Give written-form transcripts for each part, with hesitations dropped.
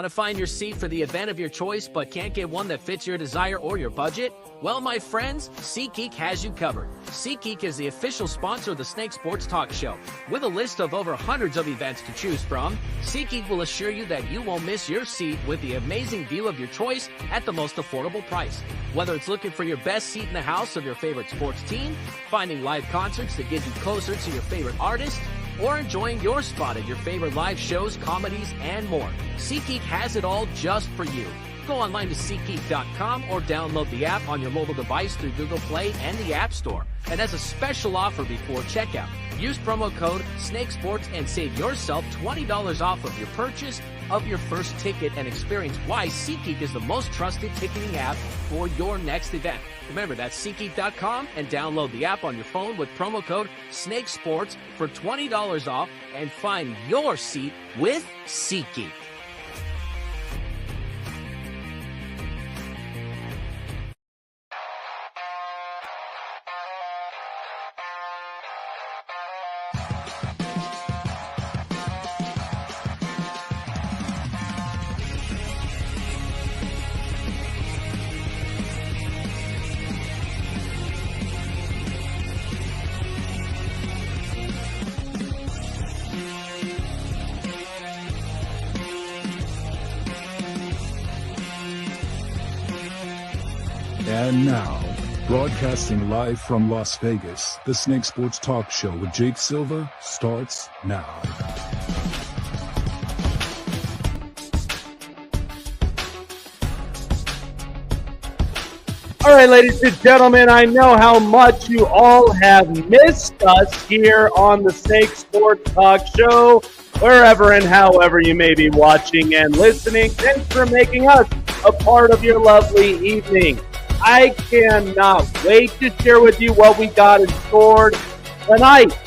Want to find your seat for the event of your choice but can't get one that fits your desire or your budget? Well, my friends, SeatGeek has you covered. SeatGeek is the official sponsor of the Snake Sports Talk Show. With a list of over hundreds of events to choose from, SeatGeek will assure you that you won't miss your seat with the amazing view of your choice at the most affordable price. Whether it's looking for your best seat in the house of your favorite sports team, finding live concerts that get you closer to your favorite artist, or enjoying your spot at your favorite live shows, comedies, and more, SeatGeek has it all just for you. Go online to SeatGeek.com or download the app on your mobile device through Google Play and the App Store. And as a special offer before checkout, use promo code SNAKESPORTS and save yourself $20 off of your purchase of your first ticket and experience why SeatGeek is the most trusted ticketing app for your next event. Remember, that's SeatGeek.com and download the app on your phone with promo code SNAKESPORTS for $20 off and find your seat with SeatGeek. And now, broadcasting live from Las Vegas, the Snake Sports Talk Show with Jake Silva starts now. All right, ladies and gentlemen, I know how much you all have missed us here on the Snake Sports Talk Show, wherever and however you may be watching and listening. Thanks for making us a part of your lovely evening. I cannot wait to share with you what we got in store tonight.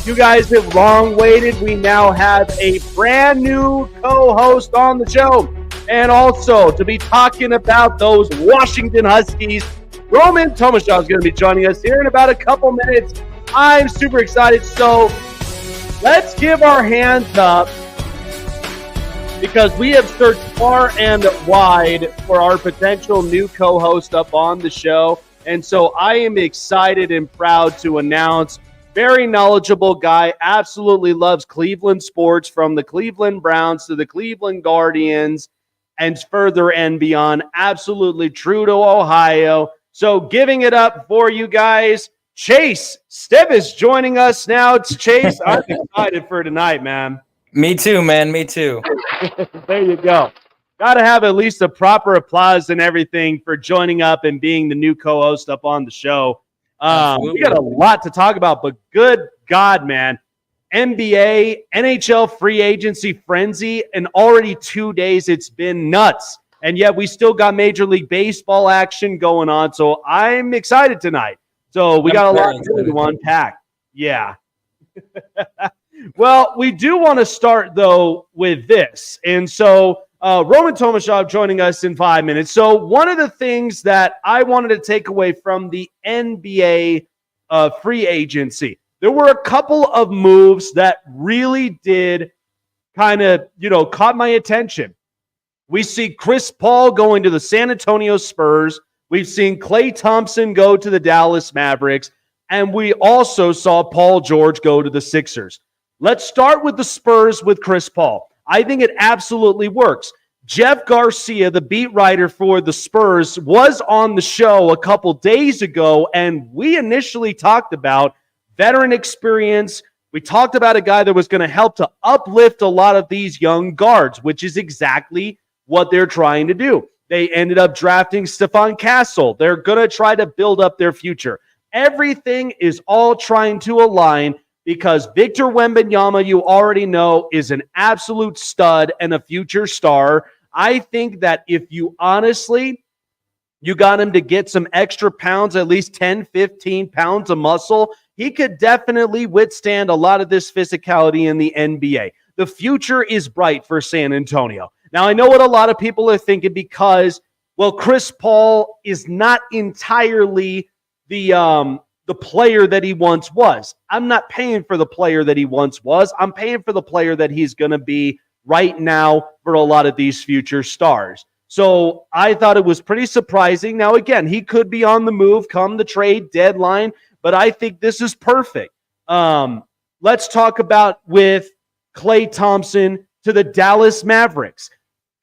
You guys have long waited. We now have a brand new co-host on the show. And also to be talking about those Washington Huskies, Roman Tomashaw is going to be joining us here in about a couple minutes. I'm super excited. So let's give our hands up, because we have searched far and wide for our potential new co-host up on the show. And so I am excited and proud to announce very knowledgeable guy, absolutely loves Cleveland sports, from the Cleveland Browns to the Cleveland Guardians and further and beyond. Absolutely true to Ohio. So giving it up for you guys, Chase Stibb is joining us now. It's Chase. I'm excited for tonight, man. Me too, man. Me too. There you go. Got to have at least a proper applause and everything for joining up and being the new co-host up on the show. We got a lot to talk about, but good God, man. NBA, NHL free agency frenzy, and already 2 days it's been nuts. And yet we still got Major League Baseball action going on. So I'm excited tonight. So we got a lot to unpack. Yeah. Well, we do want to start, though, with this. And so Roman Tomashaw joining us in 5 minutes. So one of the things that I wanted to take away from the NBA free agency, there were a couple of moves that really did kind of, caught my attention. We see Chris Paul going to the San Antonio Spurs. We've seen Klay Thompson go to the Dallas Mavericks. And we also saw Paul George go to the Sixers. Let's start with the Spurs with Chris Paul. I think it absolutely works. Jeff Garcia, the beat writer for the Spurs, was on the show a couple days ago, and we initially talked about veteran experience. We talked about a guy that was going to help to uplift a lot of these young guards, which is exactly what they're trying to do. They ended up drafting Stephon Castle. They're going to try to build up their future. Everything is all trying to align, because Victor Wembanyama, you already know, is an absolute stud and a future star. I think that if you honestly, you got him to get some extra pounds, at least 10, 15 pounds of muscle, he could definitely withstand a lot of this physicality in the NBA. The future is bright for San Antonio. Now, I know what a lot of people are thinking, because, well, Chris Paul is not entirely the player that he once was. I'm not paying for the player that he once was. I'm paying for the player that he's going to be right now for a lot of these future stars. So I thought it was pretty surprising. Now, again, he could be on the move come the trade deadline, but I think this is perfect. Let's talk about with Klay Thompson to the Dallas Mavericks.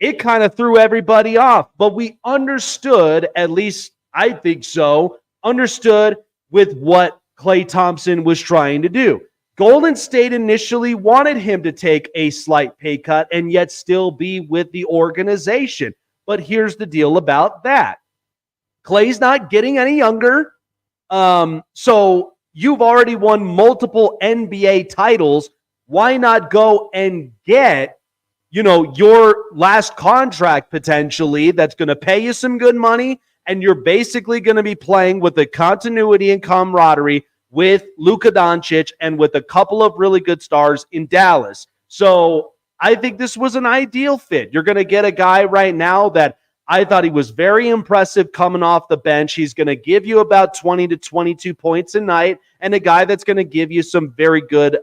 It kind of threw everybody off, but we understood, at least I think so, understood with what Klay Thompson was trying to do. Golden State initially wanted him to take a slight pay cut and yet still be with the organization. But here's the deal about that. Klay's not getting any younger. So you've already won multiple NBA titles. Why not go and get, your last contract potentially that's going to pay you some good money, and you're basically going to be playing with the continuity and camaraderie with Luka Doncic and with a couple of really good stars in Dallas. So I think this was an ideal fit. You're going to get a guy right now that I thought he was very impressive coming off the bench. He's going to give you about 20 to 22 points a night, and a guy that's going to give you some very good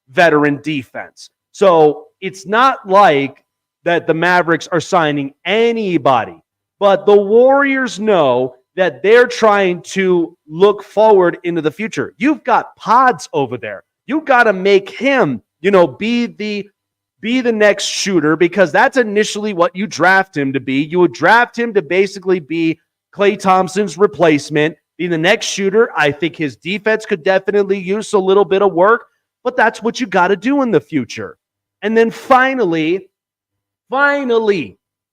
veteran defense. So it's not like that the Mavericks are signing anybody, but the Warriors know that they're trying to look forward into the future. You've got Pods over there. You've got to make him, be the next shooter, because that's initially what you draft him to be. You would draft him to basically be Klay Thompson's replacement, be the next shooter. I think his defense could definitely use a little bit of work, but that's what you got to do in the future. And then finally,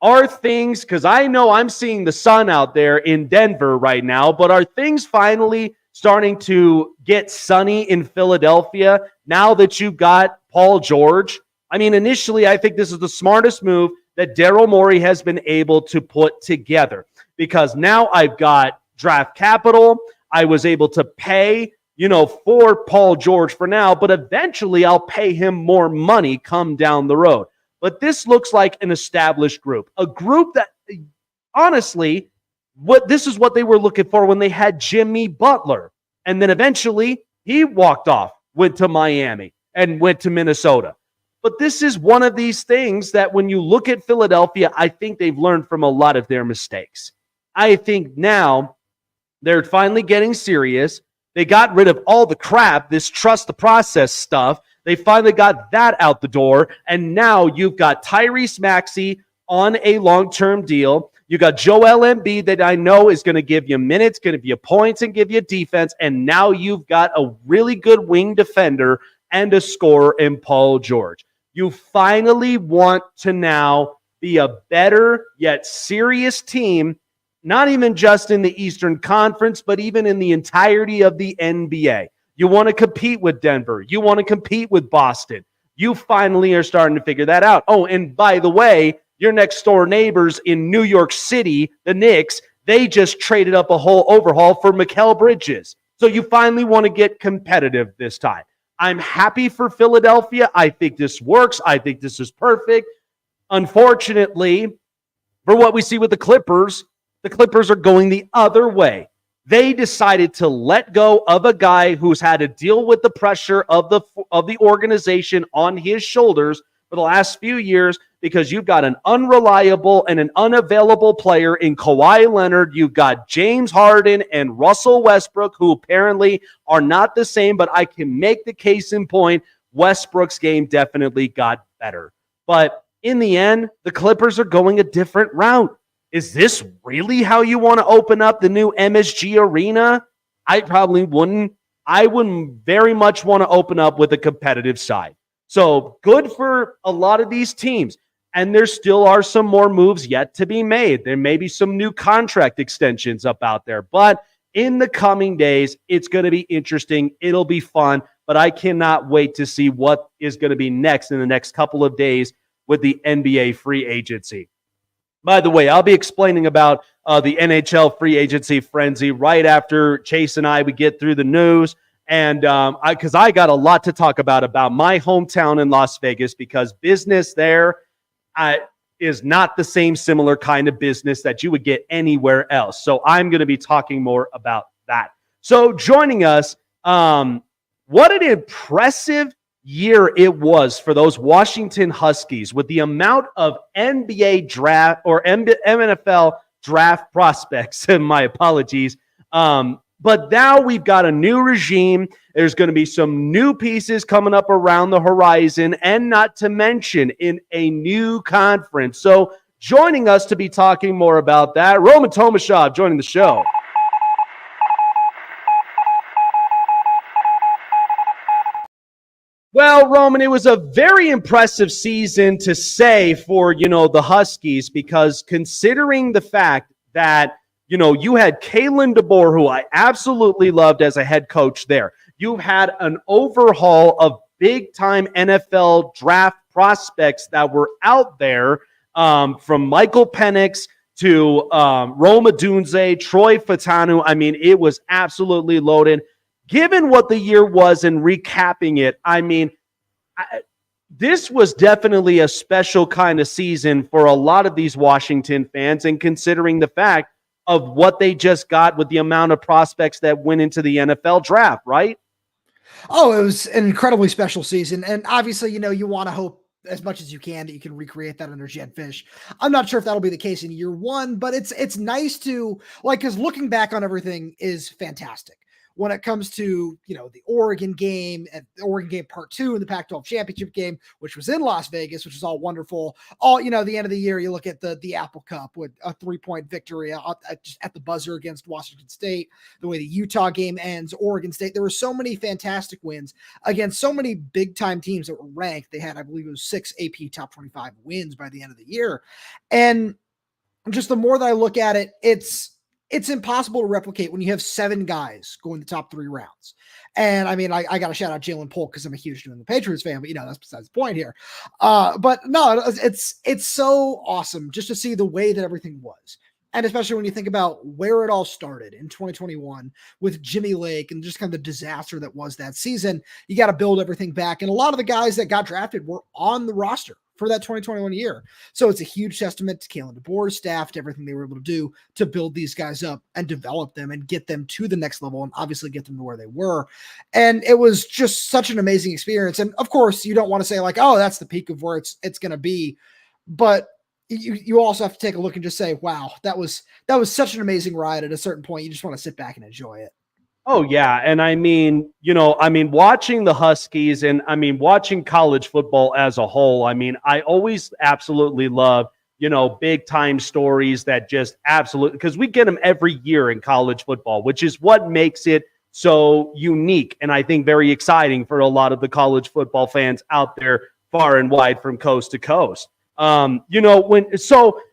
are things, because I know I'm seeing the sun out there in Denver right now, but are things finally starting to get sunny in Philadelphia now that you've got Paul George? I mean, initially, I think this is the smartest move that Daryl Morey has been able to put together, because now I've got draft capital. I was able to pay, for Paul George for now, but eventually I'll pay him more money come down the road. But this looks like an established group, a group that, honestly, this is what they were looking for when they had Jimmy Butler. And then eventually he walked off, went to Miami and went to Minnesota. But this is one of these things that when you look at Philadelphia, I think they've learned from a lot of their mistakes. I think now they're finally getting serious. They got rid of all the crap, this trust the process stuff. They finally got that out the door, and now you've got Tyrese Maxey on a long-term deal. You got Joel Embiid that I know is going to give you minutes, going to give you points, and give you defense, and now you've got a really good wing defender and a scorer in Paul George. You finally want to now be a better yet serious team, not even just in the Eastern Conference, but even in the entirety of the NBA. You want to compete with Denver. You want to compete with Boston. You finally are starting to figure that out. Oh, and by the way, your next door neighbors in New York City, the Knicks, they just traded up a whole overhaul for Mikal Bridges. So you finally want to get competitive this time. I'm happy for Philadelphia. I think this works. I think this is perfect. Unfortunately, for what we see with the Clippers are going the other way. They decided to let go of a guy who's had to deal with the pressure of the organization on his shoulders for the last few years, because you've got an unreliable and an unavailable player in Kawhi Leonard. You've got James Harden and Russell Westbrook, who apparently are not the same, but I can make the case in point. Westbrook's game definitely got better. But in the end, the Clippers are going a different route. Is this really how you want to open up the new MSG Arena? I probably wouldn't. I wouldn't very much want to open up with a competitive side. So good for a lot of these teams. And there still are some more moves yet to be made. There may be some new contract extensions up out there. But in the coming days, it's going to be interesting. It'll be fun. But I cannot wait to see what is going to be next in the next couple of days with the NBA free agency. By the way, I'll be explaining about the NHL free agency frenzy right after Chase and we get through the news. And because I got a lot to talk about my hometown in Las Vegas, because business there is not the same similar kind of business that you would get anywhere else. So I'm going to be talking more about that. So joining us, what an impressive year it was for those Washington Huskies with the amount of NBA draft or NFL draft prospects, and my apologies. But now we've got a new regime. There's going to be some new pieces coming up around the horizon, and not to mention in a new conference. So joining us to be talking more about that, Roman Tomashov joining the show. Well, Roman, it was a very impressive season to say for, the Huskies, because considering the fact that, you had Kalen DeBoer, who I absolutely loved as a head coach there. You've had an overhaul of big-time NFL draft prospects that were out there, from Michael Penix to Rome Odunze, Troy Fautanu. I mean, it was absolutely loaded. Given what the year was and recapping it, I mean, this was definitely a special kind of season for a lot of these Washington fans, and considering the fact of what they just got with the amount of prospects that went into the NFL draft, right? Oh, it was an incredibly special season. And obviously, you want to hope as much as you can that you can recreate that under Jedd Fisch. I'm not sure if that'll be the case in year one, but it's nice to, because looking back on everything is fantastic. When it comes to, the Oregon game and the Oregon game part 2 and the Pac-12 championship game, which was in Las Vegas, which was all wonderful. The end of the year, you look at the Apple Cup with a 3-point victory just at the buzzer against Washington State, the way the Utah game ends, Oregon State. There were so many fantastic wins against so many big time teams that were ranked. They had, I believe it was 6 AP top 25 wins by the end of the year. And just the more that I look at it, it's impossible to replicate when you have 7 guys going the top 3 rounds. And I mean, I got to shout out Jalen Polk because I'm a huge New England Patriots fan, but that's besides the point here. But no, it's so awesome just to see the way that everything was. And especially when you think about where it all started in 2021 with Jimmy Lake and just kind of the disaster that was that season, you got to build everything back. And a lot of the guys that got drafted were on the roster for that 2021 year. So it's a huge testament to Kalen DeBoer's staff, to everything they were able to do to build these guys up and develop them and get them to the next level and obviously get them to where they were. And it was just such an amazing experience. And of course, you don't want to say like, oh, that's the peak of where it's going to be. But you also have to take a look and just say, wow, that was such an amazing ride. At a certain point, you just want to sit back and enjoy it. Oh, yeah. And I mean, watching the Huskies and watching college football as a whole, I always absolutely love, big time stories that just absolutely, because we get them every year in college football, which is what makes it so unique. And I think very exciting for a lot of the college football fans out there far and wide from coast to coast.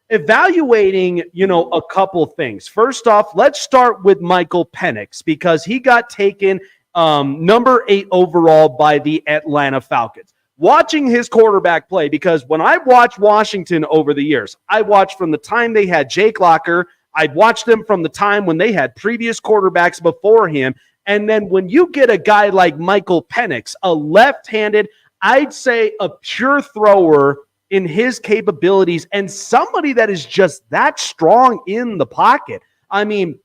Evaluating, a couple things. First off, let's start with Michael Penix, because he got taken number 8 overall by the Atlanta Falcons. Watching his quarterback play, because when I watched Washington over the years, I watched from the time they had Jake Locker, I'd watched them from the time when they had previous quarterbacks before him, and then when you get a guy like Michael Penix, a left-handed, I'd say a pure thrower in his capabilities, and somebody that is just that strong in the pocket. I mean,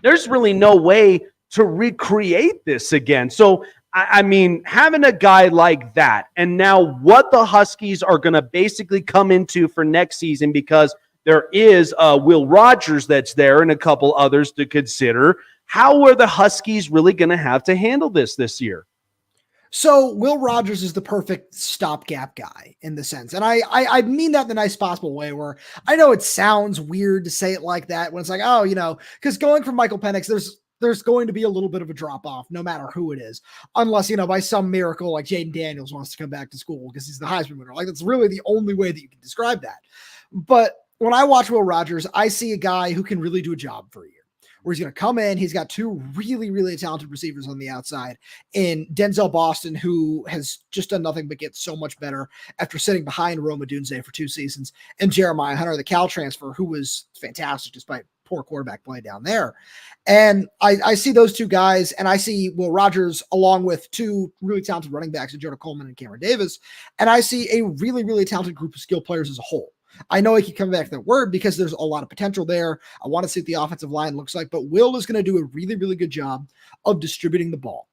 there's really no way to recreate this again. So, having a guy like that, and now what the Huskies are going to basically come into for next season, because there is Will Rogers that's there and a couple others to consider. How are the Huskies really going to have to handle this year? So Will Rogers is the perfect stopgap guy in the sense. And I mean that in the nice possible way, where I know it sounds weird to say it like that when it's like, oh, because going from Michael Penix, there's going to be a little bit of a drop off no matter who it is, unless, by some miracle, like Jaden Daniels wants to come back to school because he's the Heisman winner. Like, that's really the only way that you can describe that. But when I watch Will Rogers, I see a guy who can really do a job for a year, where he's going to come in. He's got 2 really, really talented receivers on the outside in Denzel Boston, who has just done nothing but get so much better after sitting behind Rome Odunze for 2 seasons, and Jeremiah Hunter, the Cal transfer, who was fantastic despite poor quarterback play down there. And I see those 2 guys, and I see Will Rogers along with 2 really talented running backs in Jonah Coleman and Cameron Davis, and I see a really, really talented group of skill players as a whole. I know I keep coming back to that word because there's a lot of potential there. I want to see what the offensive line looks like, but Will is going to do a really, really good job of distributing the ball,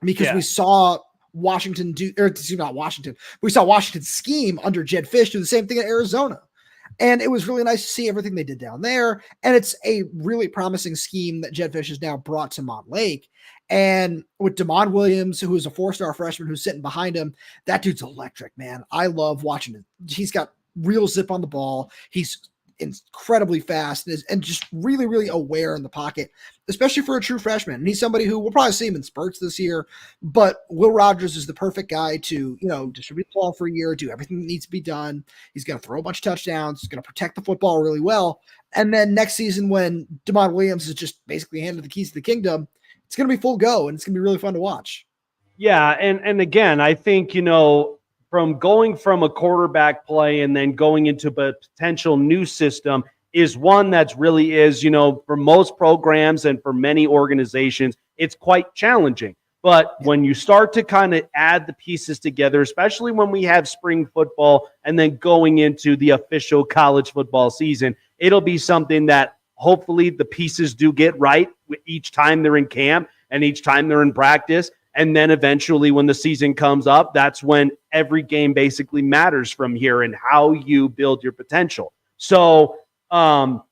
because we saw Washington do, or excuse me, not Washington. We saw Washington's scheme under Jed Fish do the same thing in Arizona. And it was really nice to see everything they did down there. And it's a really promising scheme that Jed Fish has now brought to Montlake. And with Damon Williams, who is a 4-star freshman who's sitting behind him, that dude's electric, man. I love watching him. He's got real zip on the ball. He's incredibly fast and just really, really aware in the pocket, especially for a true freshman. And he's somebody who we'll probably see him in spurts this year, but Will Rogers is the perfect guy to, distribute the ball for a year, do everything that needs to be done. He's going to throw a bunch of touchdowns. He's going to protect the football really well. And then next season, when Damon Williams is just basically handed the keys to the kingdom, it's going to be full go and it's going to be really fun to watch. Yeah. And again, I think, from going from a quarterback play and then going into a potential new system is one that's really is, for most programs and for many organizations, it's quite challenging. But when you start to kind of add the pieces together, especially when we have spring football and then going into the official college football season, it'll be something that hopefully the pieces do get right each time they're in camp and each time they're in practice. And then eventually when the season comes up, that's when every game basically matters from here and how you build your potential. So out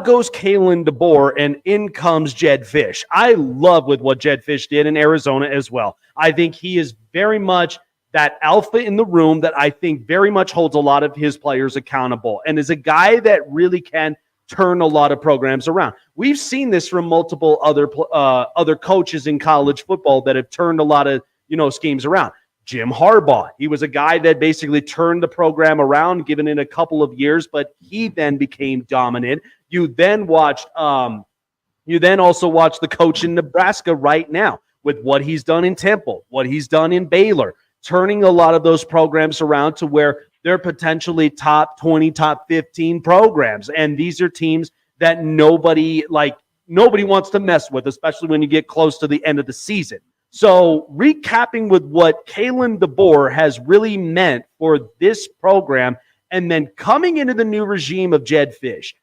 goes Kalen DeBoer and in comes Jed Fish. I love with what Jed Fish did in Arizona as well. I think he is very much that alpha in the room that I think very much holds a lot of his players accountable and is a guy that really can turn a lot of programs around. We've seen this from multiple other coaches in college football that have turned a lot of, schemes around. Jim Harbaugh, he was a guy that basically turned the program around, given it a couple of years, but he then became dominant. You then also watch the coach in Nebraska right now with what he's done in Temple, what he's done in Baylor, turning a lot of those programs around to where they're potentially top 20, top 15 programs. And these are teams that nobody wants to mess with, especially when you get close to the end of the season. So recapping with what Kalen DeBoer has really meant for this program, and then coming into the new regime of Jed Fish,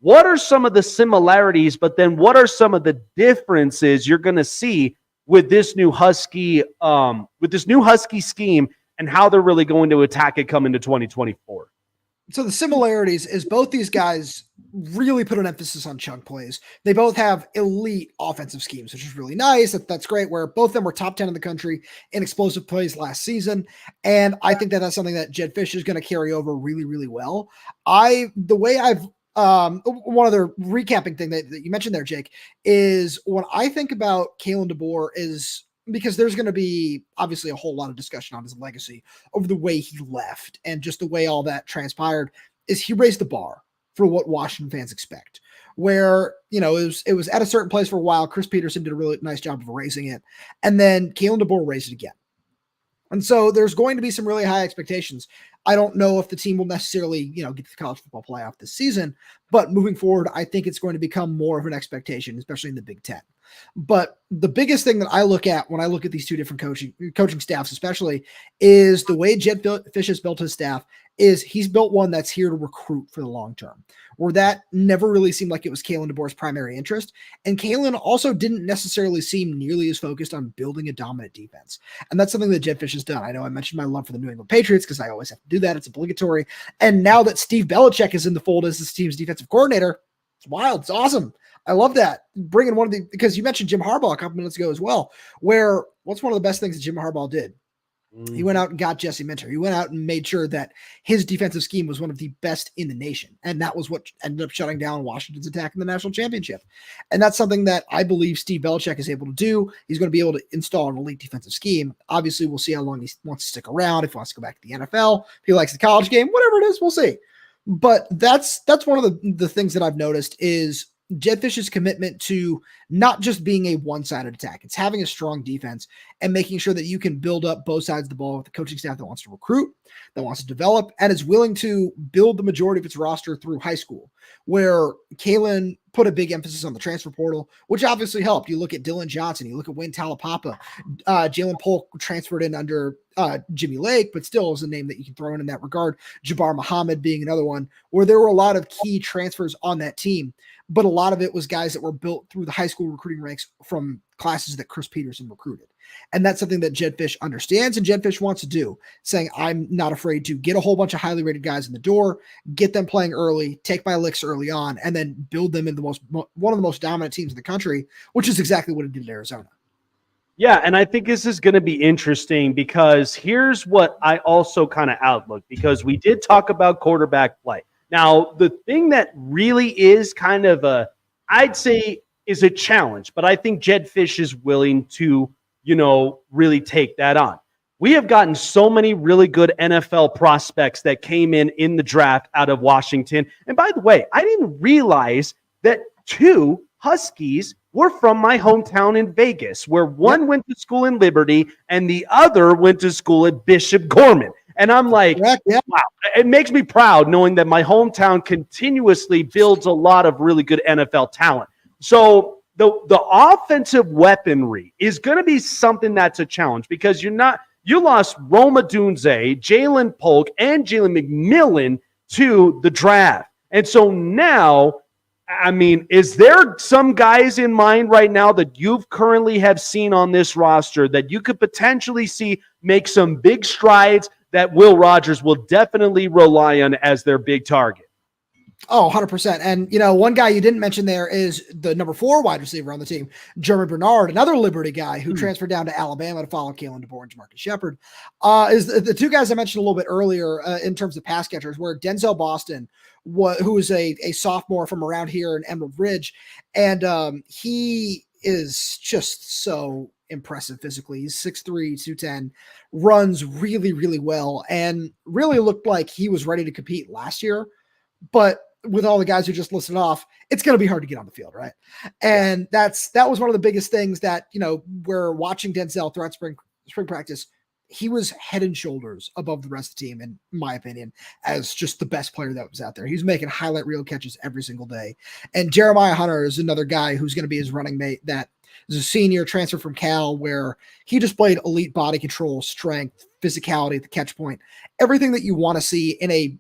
what are some of the similarities, but then what are some of the differences you're going to see with this new Husky scheme and how they're really going to attack it coming to 2024? So the similarities is both these guys really put an emphasis on chunk plays. They both have elite offensive schemes, which is really nice. That's great, where both of them were top 10 in the country in explosive plays last season. And I think that that's something that Jed Fish is going to carry over really, really well. One other recapping thing that you mentioned there, Jake, is when I think about Kalen DeBoer is because there's going to be obviously a whole lot of discussion on his legacy over the way he left and just the way all that transpired, is he raised the bar for what Washington fans expect, where, it was at a certain place for a while. Chris Peterson did a really nice job of raising it. And then Kalen DeBoer raised it again. And so there's going to be some really high expectations. I don't know if the team will necessarily, get to the college football playoff this season, but moving forward, I think it's going to become more of an expectation, especially in the Big Ten. But the biggest thing that I look at when I look at these two different coaching staffs, especially, is the way Jed Fish has built his staff is he's built one that's here to recruit for the long term, where that never really seemed like it was Kalen DeBoer's primary interest. And Kalen also didn't necessarily seem nearly as focused on building a dominant defense. And that's something that Jed Fish has done. I know I mentioned my love for the New England Patriots because I always have to do that. It's obligatory. And now that Steve Belichick is in the fold as this team's defensive coordinator, it's wild. It's awesome. I love that. Bringing because you mentioned Jim Harbaugh a couple minutes ago as well, where what's one of the best things that Jim Harbaugh did? He went out and got Jesse Minter. He went out and made sure that his defensive scheme was one of the best in the nation. And that was what ended up shutting down Washington's attack in the national championship. And that's something that I believe Steve Belichick is able to do. He's going to be able to install an elite defensive scheme. Obviously, we'll see how long he wants to stick around, if he wants to go back to the NFL, if he likes the college game, whatever it is, we'll see. But that's one of the things that I've noticed is Jed Fish's commitment to not just being a one-sided attack. It's having a strong defense and making sure that you can build up both sides of the ball with a coaching staff that wants to recruit, that wants to develop, and is willing to build the majority of its roster through high school, where Kalen put a big emphasis on the transfer portal, which obviously helped. You look at Dylan Johnson, you look at Wayne Talapapa, Jalen Polk transferred in under Jimmy Lake, but still is a name that you can throw in that regard. Jabbar Muhammad being another one, where there were a lot of key transfers on that team. but a lot of it was guys that were built through the high school recruiting ranks from classes that Chris Peterson recruited. And that's something that Jedd Fisch understands and Jedd Fisch wants to do, saying, I'm not afraid to get a whole bunch of highly rated guys in the door, get them playing early, take my licks early on, and then build them into one of the most dominant teams in the country, which is exactly what it did in Arizona. Yeah, and I think this is going to be interesting because here's what I also kind of outlook, because we did talk about quarterback play. Now, the thing that really is kind of I'd say is a challenge, but I think Jedd Fisch is willing to, really take that on. We have gotten so many really good NFL prospects that came in the draft out of Washington. And by the way, I didn't realize that 2 Huskies were from my hometown in Vegas, where one went to school in Liberty and the other went to school at Bishop Gorman. And I'm like, wow, it makes me proud knowing that my hometown continuously builds a lot of really good NFL talent. So the offensive weaponry is going to be something that's a challenge, because you lost Rome Odunze, Jalen Polk, and Jalen McMillan to the draft. And so now, I mean, is there some guys in mind right now that you've currently have seen on this roster that you could potentially see make some big strides that Will Rogers will definitely rely on as their big target? Oh, 100%. And, one guy you didn't mention there is the number 4 wide receiver on the team, Jeremy Bernard, another Liberty guy who transferred down to Alabama to follow Kalen DeBoer and Jamarcus Shepard. Is the 2 guys I mentioned a little bit earlier in terms of pass catchers, where Denzel Boston, who is a sophomore from around here in Emerald Ridge, and he is just so impressive physically. He's 6'3", 210, runs really, really well, and really looked like he was ready to compete last year. But with all the guys who just listed off, it's going to be hard to get on the field, right? And that was one of the biggest things that, we're watching Denzel throughout spring practice. He was head and shoulders above the rest of the team, in my opinion, as just the best player that was out there. He's making highlight reel catches every single day. And Jeremiah Hunter is another guy who's going to be his running mate, that is a senior transfer from Cal, where he displayed elite body control, strength, physicality at the catch point, everything that you want to see in I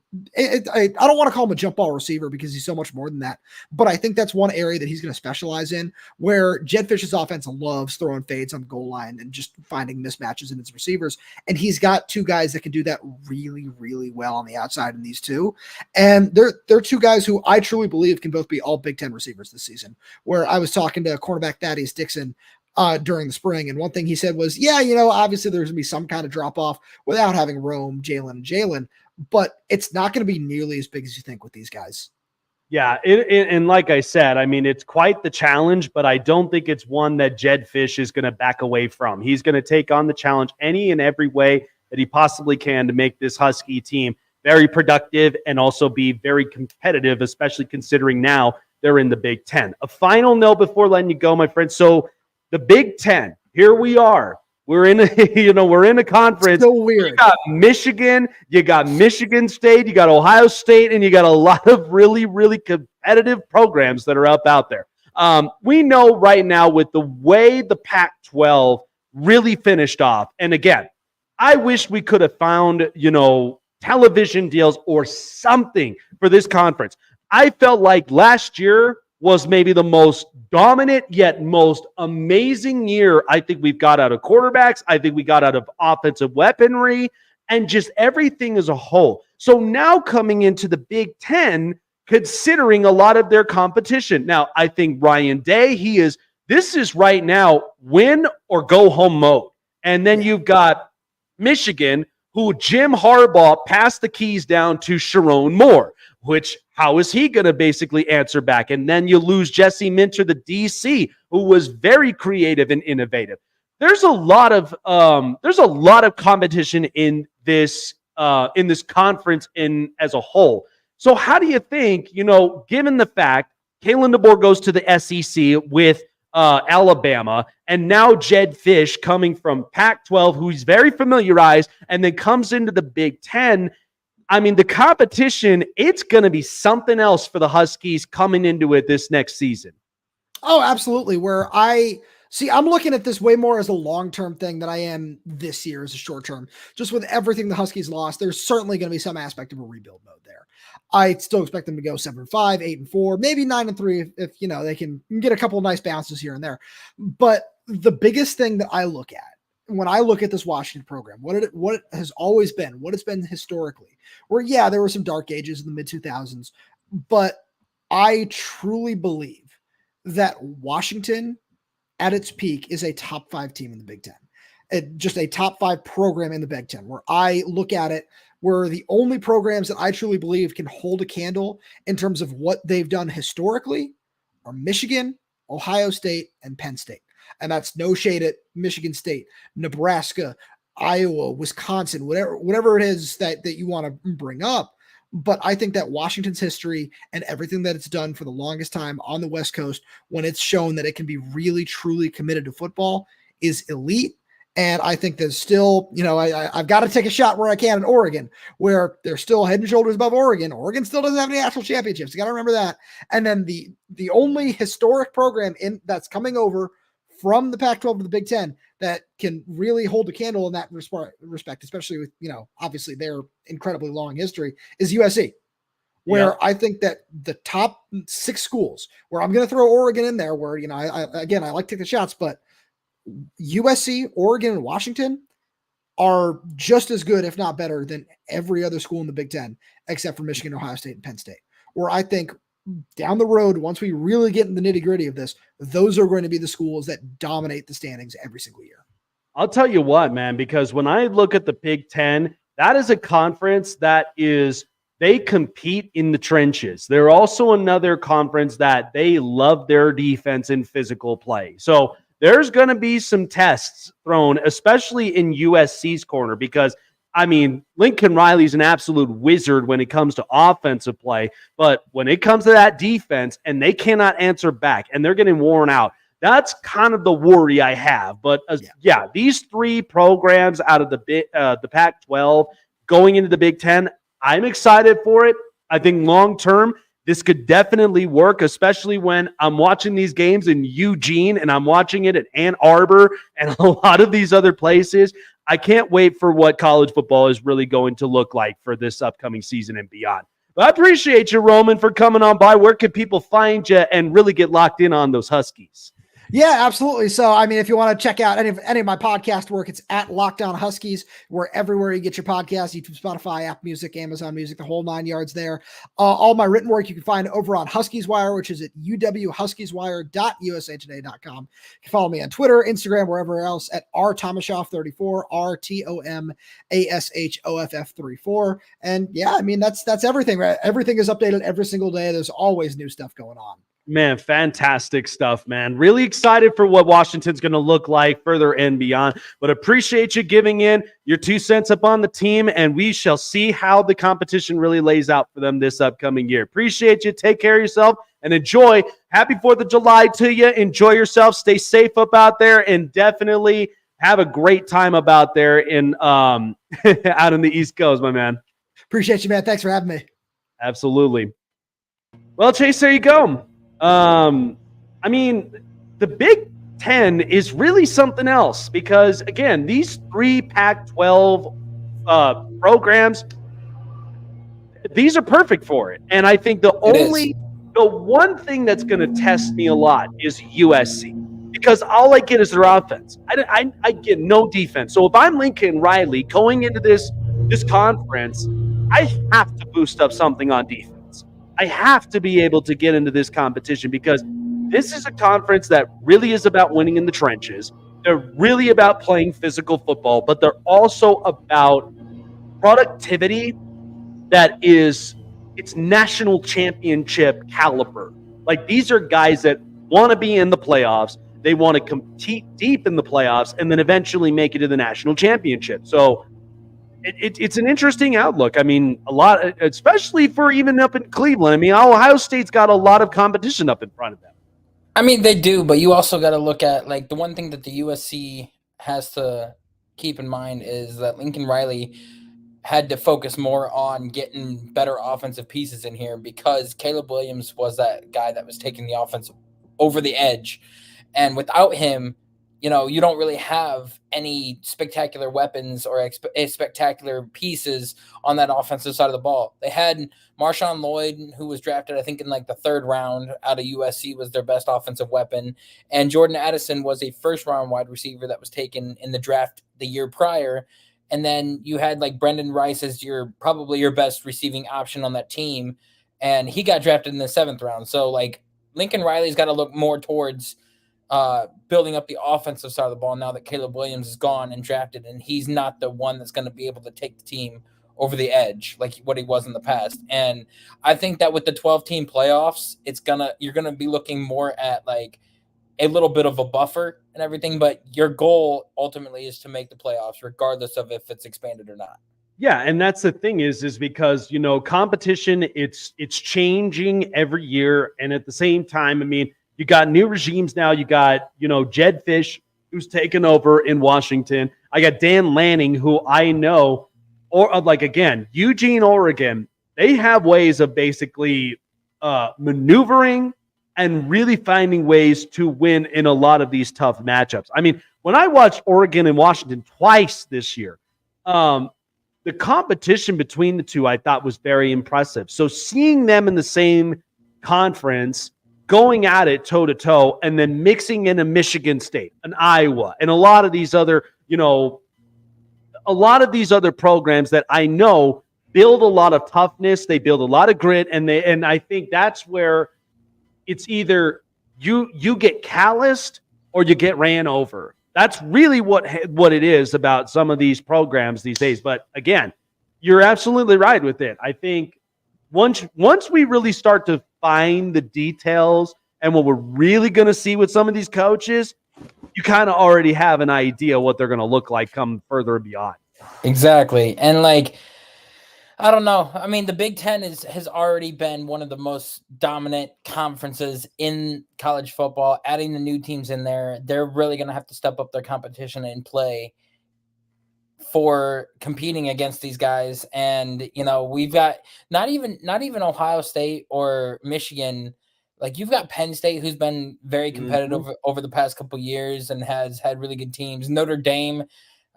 don't want to call him a jump ball receiver because he's so much more than that, but I think that's one area that he's going to specialize in, where Jedd Fisch's offense loves throwing fades on the goal line and just finding mismatches in his receivers. And he's got 2 guys that can do that really, really well on the outside in these 2. And they're 2 guys who I truly believe can both be all Big Ten receivers this season, where I was talking to cornerback Thaddeus Dixon during the spring. And one thing he said was, obviously there's going to be some kind of drop off without having Rome, Jalen, but it's not going to be nearly as big as you think with these guys. Yeah. And like I said, I mean, it's quite the challenge, but I don't think it's one that Jedd Fisch is going to back away from. He's going to take on the challenge any and every way that he possibly can to make this Husky team very productive and also be very competitive, especially considering now they're in the Big Ten. A final note before letting you go, my friend. So the Big Ten, here we are. We're in a conference. So weird. You got Michigan, you got Michigan State, you got Ohio State, and you got a lot of really, really competitive programs that are out there. We know right now with the way the Pac-12 really finished off, and again, I wish we could have found, television deals or something for this conference. I felt like last year was maybe the most dominant yet most amazing year I think we've got out of quarterbacks. I think we got out of offensive weaponry and just everything as a whole. So now coming into the Big Ten, considering a lot of their competition. Now, I think Ryan Day, this is right now win or go home mode. And then you've got Michigan, who Jim Harbaugh passed the keys down to Sharon Moore, which how is he going to basically answer back? And then you lose Jesse Minter, the DC, who was very creative and innovative. There's a lot of competition in this conference as a whole. So how do you think, given the fact Kalen DeBoer goes to the SEC with Alabama, and now Jedd Fisch coming from Pac-12, who's very familiarized, and then comes into the Big Ten. I mean, the competition, it's going to be something else for the Huskies coming into it this next season. Oh, absolutely. Where See, I'm looking at this way more as a long-term thing than I am this year as a short-term. Just with everything the Huskies lost, there's certainly going to be some aspect of a rebuild mode there. I still expect them to go 7-5, 8-4, maybe 9-3 if they can get a couple of nice bounces here and there. But the biggest thing that I look at when I look at this Washington program, what it has always been, what it's been historically, where there were some dark ages in the mid 2000s, but I truly believe that Washington at its peak is a top 5 team in the Big Ten. Just a top 5 program in the Big Ten, where I look at it, where the only programs that I truly believe can hold a candle in terms of what they've done historically are Michigan, Ohio State, and Penn State. And that's no shade at Michigan State, Nebraska, Iowa, Wisconsin, whatever it is that you want to bring up. But I think that Washington's history and everything that it's done for the longest time on the West Coast, when it's shown that it can be really, truly committed to football, is elite. And I think there's still, I've got to take a shot where I can in Oregon, where they're still head and shoulders above Oregon. Oregon still doesn't have any national championships. You got to remember that. And then the only historic program that's coming over from the Pac-12 to the Big Ten that can really hold a candle in that respect, especially with, obviously their incredibly long history, is USC, where I think that the top 6 schools, where I'm going to throw Oregon in there, where, I like to take the shots, but USC, Oregon, and Washington are just as good, if not better, than every other school in the Big Ten, except for Michigan, Ohio State, and Penn State, where I think down the road, once we really get in the nitty-gritty of this, those are going to be the schools that dominate the standings every single year. I'll tell you what, man, because when I look at the Big Ten, that is a conference they compete in the trenches. They're also another conference that they love their defense and physical play. So there's going to be some tests thrown, especially in USC's corner, because Lincoln Riley's an absolute wizard when it comes to offensive play, but when it comes to that defense and they cannot answer back and they're getting worn out, that's kind of the worry I have. But these 3 programs out of the Pac-12 going into the Big Ten, I'm excited for it. I think long-term, this could definitely work, especially when I'm watching these games in Eugene and I'm watching it at Ann Arbor and a lot of these other places. I can't wait for what college football is really going to look like for this upcoming season and beyond. But I appreciate you, Roman, for coming on by. Where can people find you and really get locked in on those Huskies? Yeah, absolutely. So, if you want to check out any of my podcast work, it's at Lockdown Huskies. We're everywhere you get your podcasts, YouTube, Spotify, Apple Music, Amazon Music, the whole 9 yards there. All my written work you can find over on Huskies Wire, which is at uwhuskieswire.usatoday.com. You can follow me on Twitter, Instagram, wherever else at rtomashoff34, RTOMASHOFF34. And that's everything, right? Everything is updated every single day. There's always new stuff going on. Man, fantastic stuff, man. Really excited for what Washington's going to look like further and beyond. But appreciate you giving in your 2 cents up on the team, and we shall see how the competition really lays out for them this upcoming year. Appreciate you. Take care of yourself and enjoy. Happy 4th of July to you. Enjoy yourself. Stay safe up out there, and definitely have a great time up out there in out on the East Coast, my man. Appreciate you, man. Thanks for having me. Absolutely. Well, Chase, there you go. The Big Ten is really something else because, again, these 3 Pac-12 programs, these are perfect for it. And I think the one thing that's going to test me a lot is USC because all I get is their offense. I get no defense. So if I'm Lincoln Riley going into this conference, I have to boost up something on defense. I have to be able to get into this competition because this is a conference that really is about winning in the trenches. They're really about playing physical football, but they're also about productivity it's national championship caliber. Like, these are guys that want to be in the playoffs. They want to compete deep in the playoffs and then eventually make it to the national championship. So it's an interesting outlook. A lot, especially for even up in Cleveland. Ohio State's got a lot of competition up in front of them. They do, but you also got to look at, the one thing that the USC has to keep in mind is that Lincoln Riley had to focus more on getting better offensive pieces in here because Caleb Williams was that guy that was taking the offense over the edge. And without him, you don't really have any spectacular weapons or spectacular pieces on that offensive side of the ball. They had Marshawn Lloyd, who was drafted, I think, in like the 3rd round out of USC, was their best offensive weapon. And Jordan Addison was a 1st-round wide receiver that was taken in the draft the year prior. And then you had like Brendan Rice as probably your best receiving option on that team. And he got drafted in the 7th round. So like Lincoln Riley's got to look more towards building up the offensive side of the ball now that Caleb Williams is gone and drafted, and he's not the one that's going to be able to take the team over the edge like what he was in the past. And I think that with the 12-team playoffs, you're gonna be looking more at like a little bit of a buffer and everything, but your goal ultimately is to make the playoffs regardless of if it's expanded or not. Yeah, and that's the thing is because, competition, it's changing every year. And at the same time, I mean, you got new regimes now. You got, Jed Fish, who's taken over in Washington. I got Dan Lanning, who I know, or like, again, Eugene, Oregon, they have ways of basically maneuvering and really finding ways to win in a lot of these tough matchups. I mean, when I watched Oregon and Washington twice this year, the competition between the two I thought was very impressive. So seeing them in the same conference, going at it toe-to-toe, and then mixing in a Michigan State, an Iowa, and a lot of these other, programs that I know build a lot of toughness, they build a lot of grit, and I think that's where it's either you get calloused or you get ran over. That's really what it is about some of these programs these days. But again, you're absolutely right with it. I think once we really start to find the details and what we're really going to see with some of these coaches, you kind of already have an idea what they're going to look like come further and beyond. Exactly. And like, I don't know. I mean, the Big Ten has already been one of the most dominant conferences in college football. Adding the new teams in there, they're really going to have to step up their competition and play for competing against these guys. And, we've got not even Ohio State or Michigan. Like, you've got Penn State, who's been very competitive over the past couple of years and has had really good teams. Notre Dame,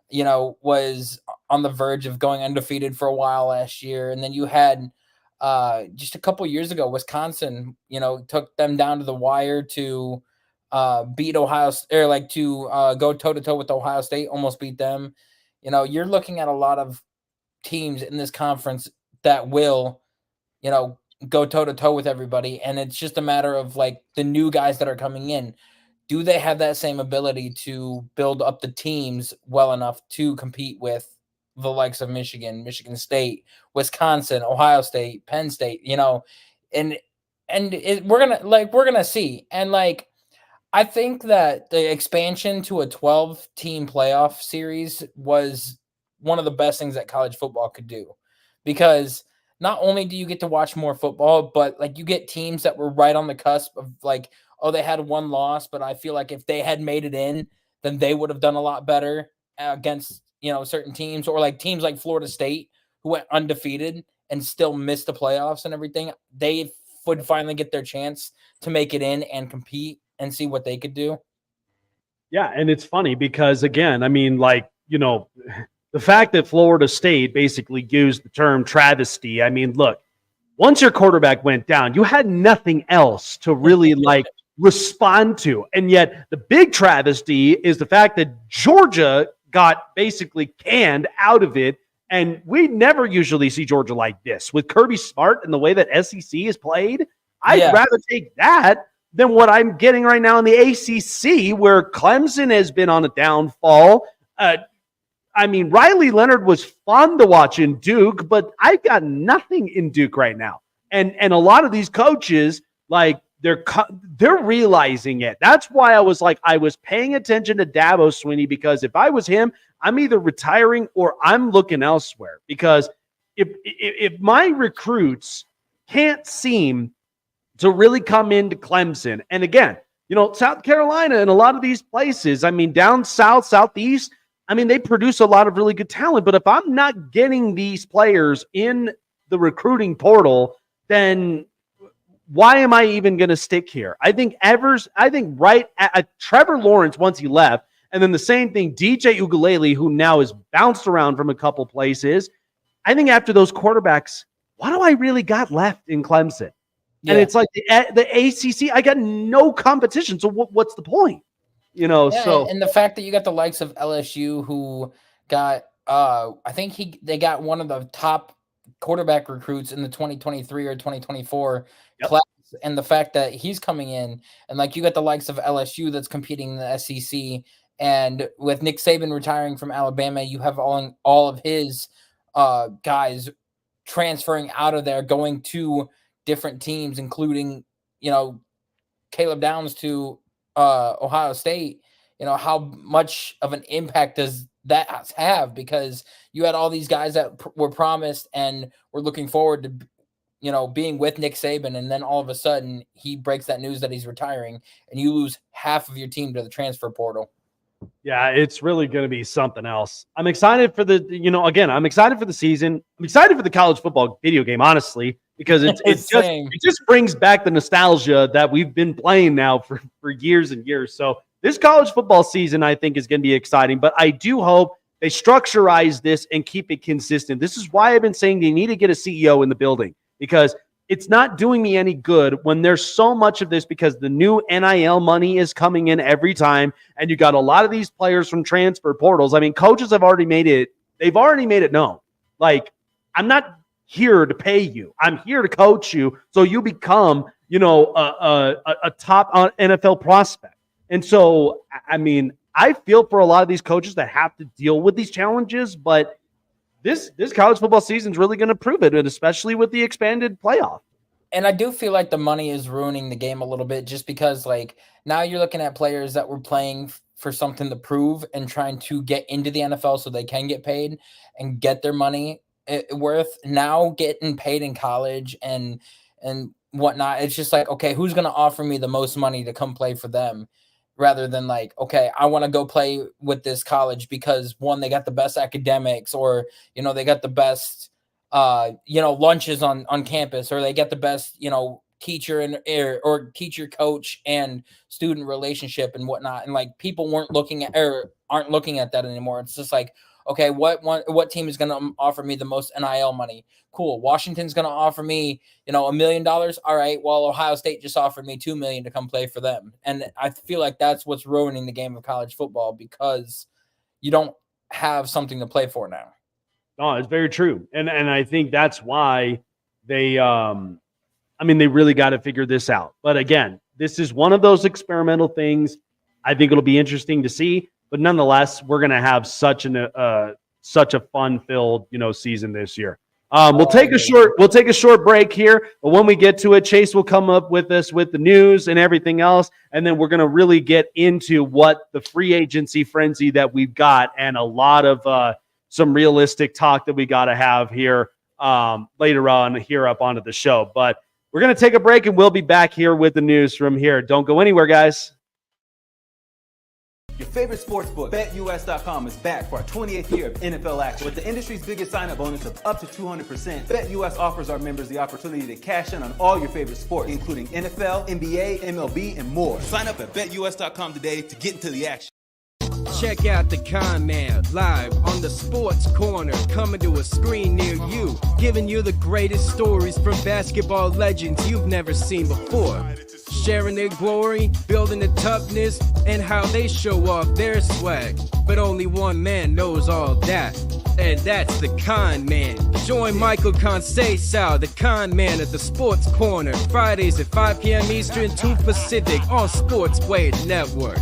was on the verge of going undefeated for a while last year. And then you had just a couple years ago, Wisconsin, took them down to the wire to beat Ohio, or like to go toe-to-toe with Ohio State, almost beat them. You're looking at a lot of teams in this conference that will, go toe-to-toe with everybody. And it's just a matter of like the new guys that are coming in. Do they have that same ability to build up the teams well enough to compete with the likes of Michigan, Michigan State, Wisconsin, Ohio State, Penn State, we're gonna see. And like, I think that the expansion to a 12-team playoff series was one of the best things that college football could do, because not only do you get to watch more football, but like you get teams that were right on the cusp of like, oh, they had one loss, but I feel like if they had made it in, then they would have done a lot better against, certain teams, or like teams like Florida State, who went undefeated and still missed the playoffs and everything. They would finally get their chance to make it in and compete and see what they could do. Yeah, and it's funny because, again, I mean, like, the fact that Florida State basically used the term travesty, I mean, look, once your quarterback went down, you had nothing else to really respond to. And yet the big travesty is the fact that Georgia got basically canned out of it. And we never usually see Georgia like this. With Kirby Smart and the way that SEC is played, I'd rather take that than what I'm getting right now in the ACC, where Clemson has been on a downfall. I mean, Riley Leonard was fun to watch in Duke, but I've got nothing in Duke right now. And a lot of these coaches, like, they're realizing it. That's why I was paying attention to Dabo Swinney, because if I was him, I'm either retiring or I'm looking elsewhere. Because if my recruits can't seem to really come into Clemson, and again, South Carolina and a lot of these places, I mean, down south, southeast, I mean, they produce a lot of really good talent. But if I'm not getting these players in the recruiting portal, then why am I even going to stick here? I think Trevor Lawrence, once he left, And then the same thing, DJ Ugalele, who now has bounced around from a couple places. I think after those quarterbacks, what do I really got left in Clemson? Yeah. And it's like the ACC, I got no competition. So what's the point? You know, so. And the fact that you got the likes of LSU who got, I think they got one of the top quarterback recruits in the 2023 or 2024 class. And the fact that he's coming in, and like you got the likes of LSU that's competing in the SEC. And with Nick Saban retiring from Alabama, you have all of his guys transferring out of there, going to different teams, including, you know, Caleb Downs to Ohio State. You know, how much of an impact does that have? Because you had all these guys that were promised and were looking forward to, you know, being with Nick Saban, and then all of a sudden he breaks that news that he's retiring, and you lose half of your team to the transfer portal. Yeah, it's really going to be something else. I'm excited for I'm excited for the season. I'm excited for the college football video game, honestly, because it just brings back the nostalgia that we've been playing now for years and years. So this college football season, I think, is going to be exciting, but I do hope they structurize this and keep it consistent. This is why I've been saying they need to get a CEO in the building, because it's not doing me any good when there's so much of this, because the new NIL money is coming in every time, and you got a lot of these players from transfer portals. I mean, coaches have already made it. They've already made it known. Like, I'm not here to pay you. I'm here to coach you so you become, you know, a top NFL prospect. And so, I mean, I feel for a lot of these coaches that have to deal with these challenges, but this college football season is really going to prove it, and especially with the expanded playoff. And I do feel like the money is ruining the game a little bit, just because, like, now you're looking at players that were playing for something to prove and trying to get into the NFL so they can get paid and get their money worth, now getting paid in college and whatnot. It's just like, okay, who's going to offer me the most money to come play for them? Rather than like, okay, I want to go play with this college because, one, they got the best academics, or, you know, they got the best, you know, lunches on campus, or they get the best, you know, teacher or teacher coach and student relationship and whatnot. And like, people aren't looking at that anymore. It's just like, okay, what team is going to offer me the most NIL money? Cool. Washington's going to offer me, you know, $1 million. All right. Well, Ohio State just offered me $2 million to come play for them. And I feel like that's what's ruining the game of college football, because you don't have something to play for now. No, it's very true. And I think that's why they really got to figure this out. But again, this is one of those experimental things. I think it'll be interesting to see, but nonetheless, we're going to have such a fun-filled, you know, season this year. We'll take a short break here, but when we get to it, Chase will come up with us with the news and everything else, and then we're going to really get into what the free agency frenzy that we've got, and a lot of some realistic talk that we got to have here later on here up onto the show. But we're going to take a break, and we'll be back here with the news from here. Don't go anywhere, guys. Your favorite sportsbook, BetUS.com, is back for our 28th year of NFL action. With the industry's biggest sign-up bonus of up to 200%, BetUS offers our members the opportunity to cash in on all your favorite sports, including NFL, NBA, MLB, and more. Sign up at BetUS.com today to get into the action. Check out the Con Man live on the Sports Corner, coming to a screen near you, giving you the greatest stories from basketball legends you've never seen before. Sharing their glory, building the toughness, and how they show off their swag. But only one man knows all that, and that's the Con Man. Join Michael Conceição, the Con Man, at the Sports Corner, Fridays at 5 p.m. Eastern, 2 Pacific on Sportsway Network.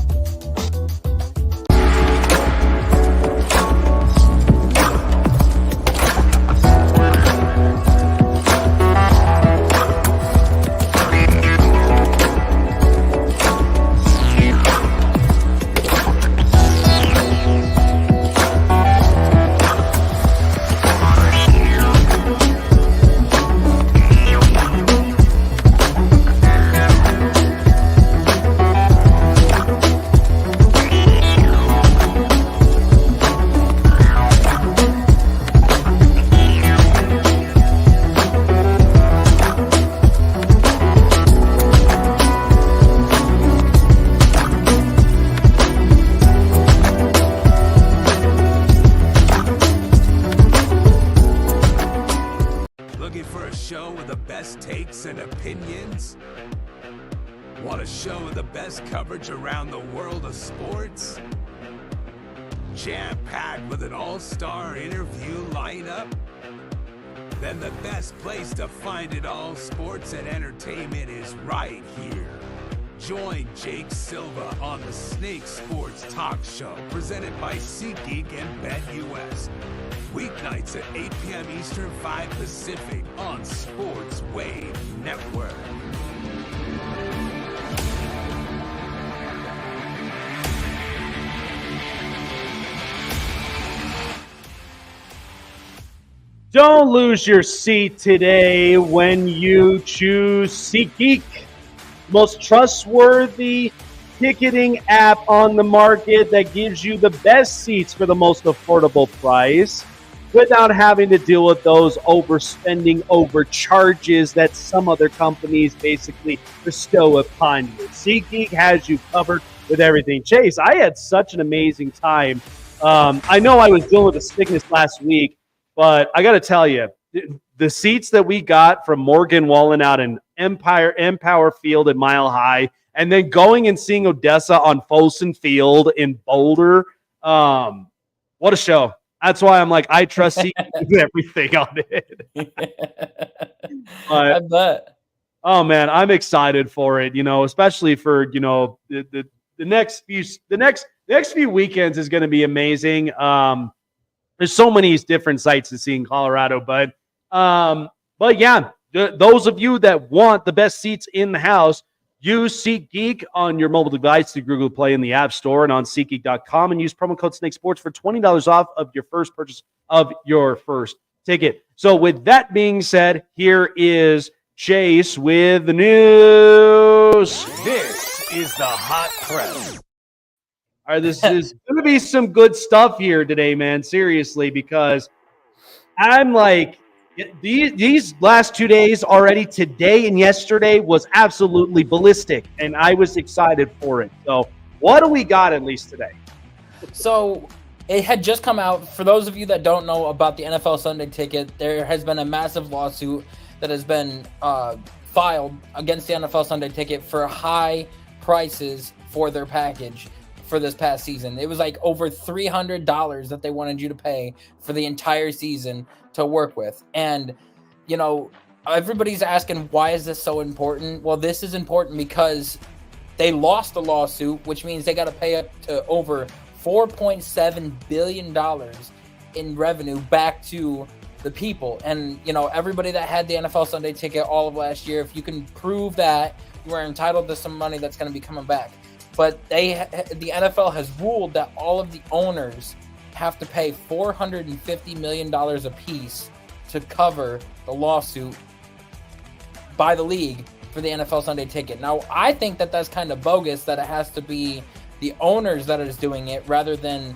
best takes and opinions? Want a show of the best coverage around the world of sports? Jam-packed with an all-star interview lineup? Then the best place to find it all, sports and entertainment, is right here. Join Jake Silva on the Snake Sports Talk Show, presented by SeatGeek and BetUS. Weeknights at 8 p.m. Eastern, 5 Pacific on Sports Wave Network. Don't lose your seat today when you choose SeatGeek, most trustworthy ticketing app on the market that gives you the best seats for the most affordable price without having to deal with those overspending overcharges that some other companies basically bestow upon you. SeatGeek has you covered with everything. Chase, I had such an amazing time. I know I was dealing with a sickness last week, but I got to tell you, the seats that we got from Morgan Wallen out in Empower Field at Mile High, and then going and seeing Odessa on Folsom Field in Boulder, what a show. That's why I'm like, I trust SeatGeek with everything on it. I bet. Oh, man, I'm excited for it, especially for, the next few weekends is going to be amazing. There's so many different sites to see in Colorado, but yeah, those of you that want the best seats in the house, use SeatGeek on your mobile device through Google Play in the App Store and on SeatGeek.com, and use promo code SnakeSports for $20 off of your first purchase of your first ticket. So with that being said, here is Chase with the news. This is the Hot Press. All right, this is going to be some good stuff here today, man. Seriously, because I'm like, these last 2 days already, today and yesterday, was absolutely ballistic, and I was excited for it. So what do we got at least today? So it had just come out. For those of you that don't know about the NFL Sunday Ticket, there has been a massive lawsuit that has been filed against the NFL Sunday Ticket for high prices for their package for this past season. It was like over $300 that they wanted you to pay for the entire season to work with. And, everybody's asking, why is this so important? Well, this is important because they lost the lawsuit, which means they got to pay up to over $4.7 billion in revenue back to the people. And, everybody that had the NFL Sunday Ticket all of last year, if you can prove that, you are entitled to some money that's going to be coming back. But the NFL has ruled that all of the owners have to pay $450 million a piece to cover the lawsuit by the league for the NFL Sunday Ticket. Now, I think that that's kind of bogus, that it has to be the owners that is doing it rather than,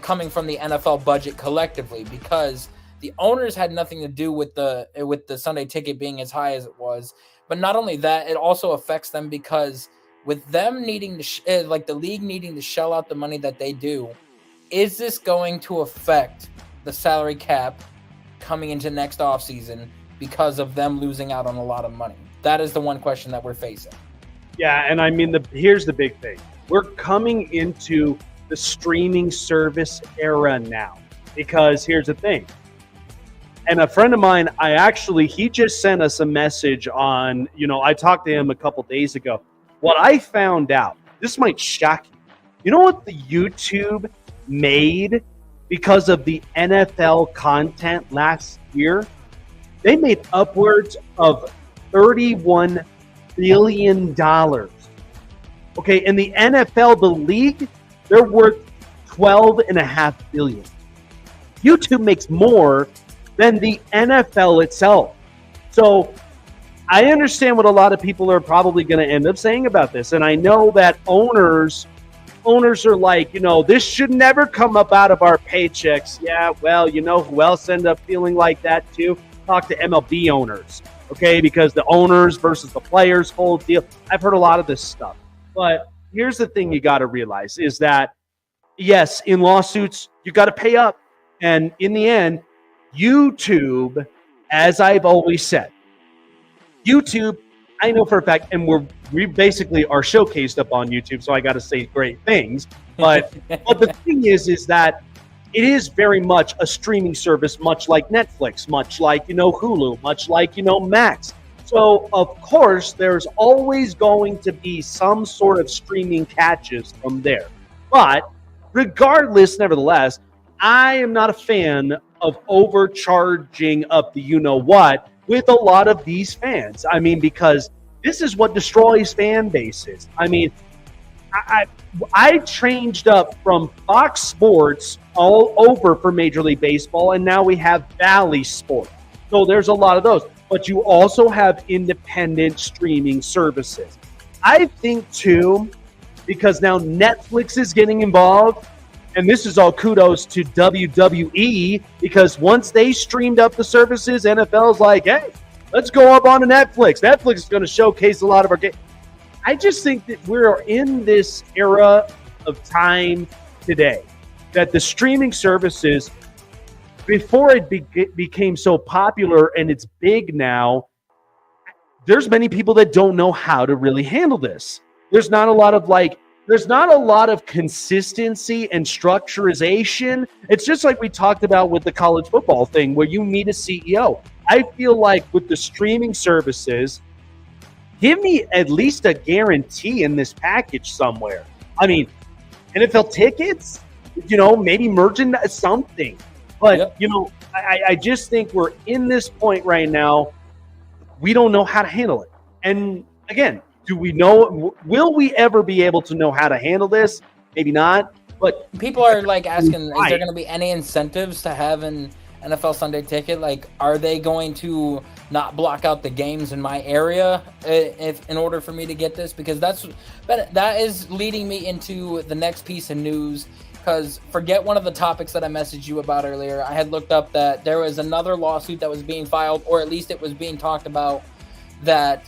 coming from the NFL budget collectively, because the owners had nothing to do with the Sunday Ticket being as high as it was. But not only that, it also affects them because with them needing to, the league needing to shell out the money that they do, is this going to affect the salary cap coming into next offseason because of them losing out on a lot of money? That is the one question that we're facing. Yeah, and I mean, here's the big thing. We're coming into the streaming service era now, because here's the thing. And a friend of mine, he just sent us a message on, I talked to him a couple days ago. What I found out, this might shock you. You know what the YouTube made because of the NFL content last year? They made upwards of $31 billion. Okay, in the NFL, the league, they're worth $12.5 billion. YouTube makes more than the NFL itself. So I understand what a lot of people are probably going to end up saying about this. And I know that owners are like, this should never come up out of our paychecks. Yeah, well, who else ended up feeling like that too? Talk to MLB owners, okay? Because the owners versus the players whole deal. I've heard a lot of this stuff. But here's the thing you got to realize is that, yes, in lawsuits, you got to pay up. And in the end, YouTube, as I've always said, YouTube, I know for a fact, and we basically are showcased up on YouTube, so I got to say great things. But the thing is that it is very much a streaming service, much like Netflix, much like Hulu, much like Max. So of course, there's always going to be some sort of streaming catches from there. But regardless, nevertheless, I am not a fan of overcharging up the you-know-what with a lot of these fans. I mean, because this is what destroys fan bases. I mean, I changed up from Fox Sports all over for Major League Baseball, and now we have Valley Sports. So there's a lot of those. But you also have independent streaming services. I think, too, because now Netflix is getting involved, and this is all kudos to WWE, because once they streamed up the services, NFL's like, hey, let's go up onto Netflix. Netflix is going to showcase a lot of our games. I just think that we're in this era of time today that the streaming services, before it became so popular and it's big now, there's many people that don't know how to really handle this. There's not a lot of consistency and structurization. It's just like we talked about with the college football thing where you need a CEO. I feel like with the streaming services, give me at least a guarantee in this package somewhere. I mean, NFL tickets, maybe merchandise, something. But, I just think we're in this point right now. We don't know how to handle it. And again, will we ever be able to know how to handle this? Maybe not. But people are asking, is there going to be any incentives to have an NFL Sunday ticket? Are they going to not block out the games in my area in order for me to get this? Because that is leading me into the next piece of news. Because forget one of the topics that I messaged you about earlier. I had looked up that there was another lawsuit that was being filed, or at least it was being talked about, that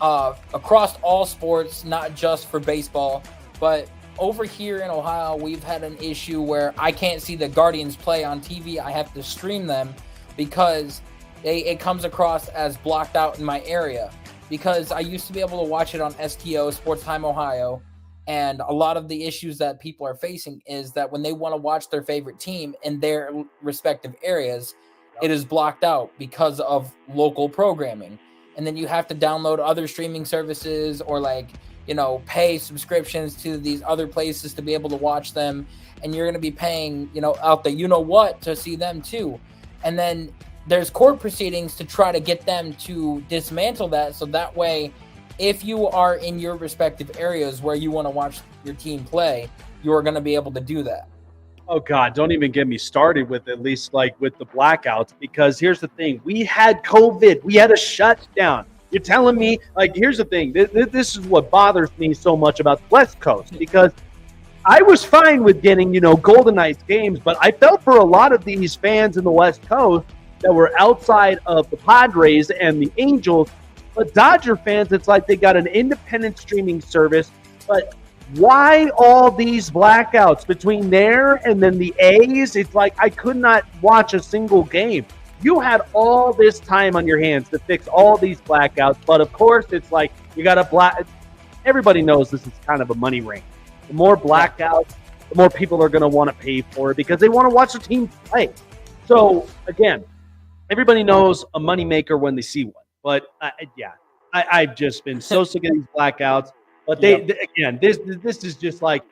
across all sports, not just for baseball, but over here in Ohio, we've had an issue where I can't see the Guardians play on TV. I have to stream them because it comes across as blocked out in my area. Because I used to be able to watch it on STO, Sports Time Ohio. And a lot of the issues that people are facing is that when they want to watch their favorite team in their respective areas, it is blocked out because of local programming. And then you have to download other streaming services or pay subscriptions to these other places to be able to watch them. And you're going to be paying, out the what to see them too. And then there's court proceedings to try to get them to dismantle that. So that way, if you are in your respective areas where you want to watch your team play, you are going to be able to do that. Oh, God, don't even get me started with at least with the blackouts, because here's the thing. We had COVID. We had a shutdown. You're telling me, here's the thing. This is what bothers me so much about the West Coast, because I was fine with getting, Golden Knights games, but I felt for a lot of these fans in the West Coast that were outside of the Padres and the Angels. But Dodger fans, it's like they got an independent streaming service. But why all these blackouts between there and then the A's? It's like I could not watch a single game. You had all this time on your hands to fix all these blackouts. But of course, it's like you got to everybody knows this is kind of a money ring. The more blackouts, the more people are going to want to pay for it because they want to watch the team play. So again, everybody knows a moneymaker when they see one. But I've just been so sick of these blackouts. But this is just like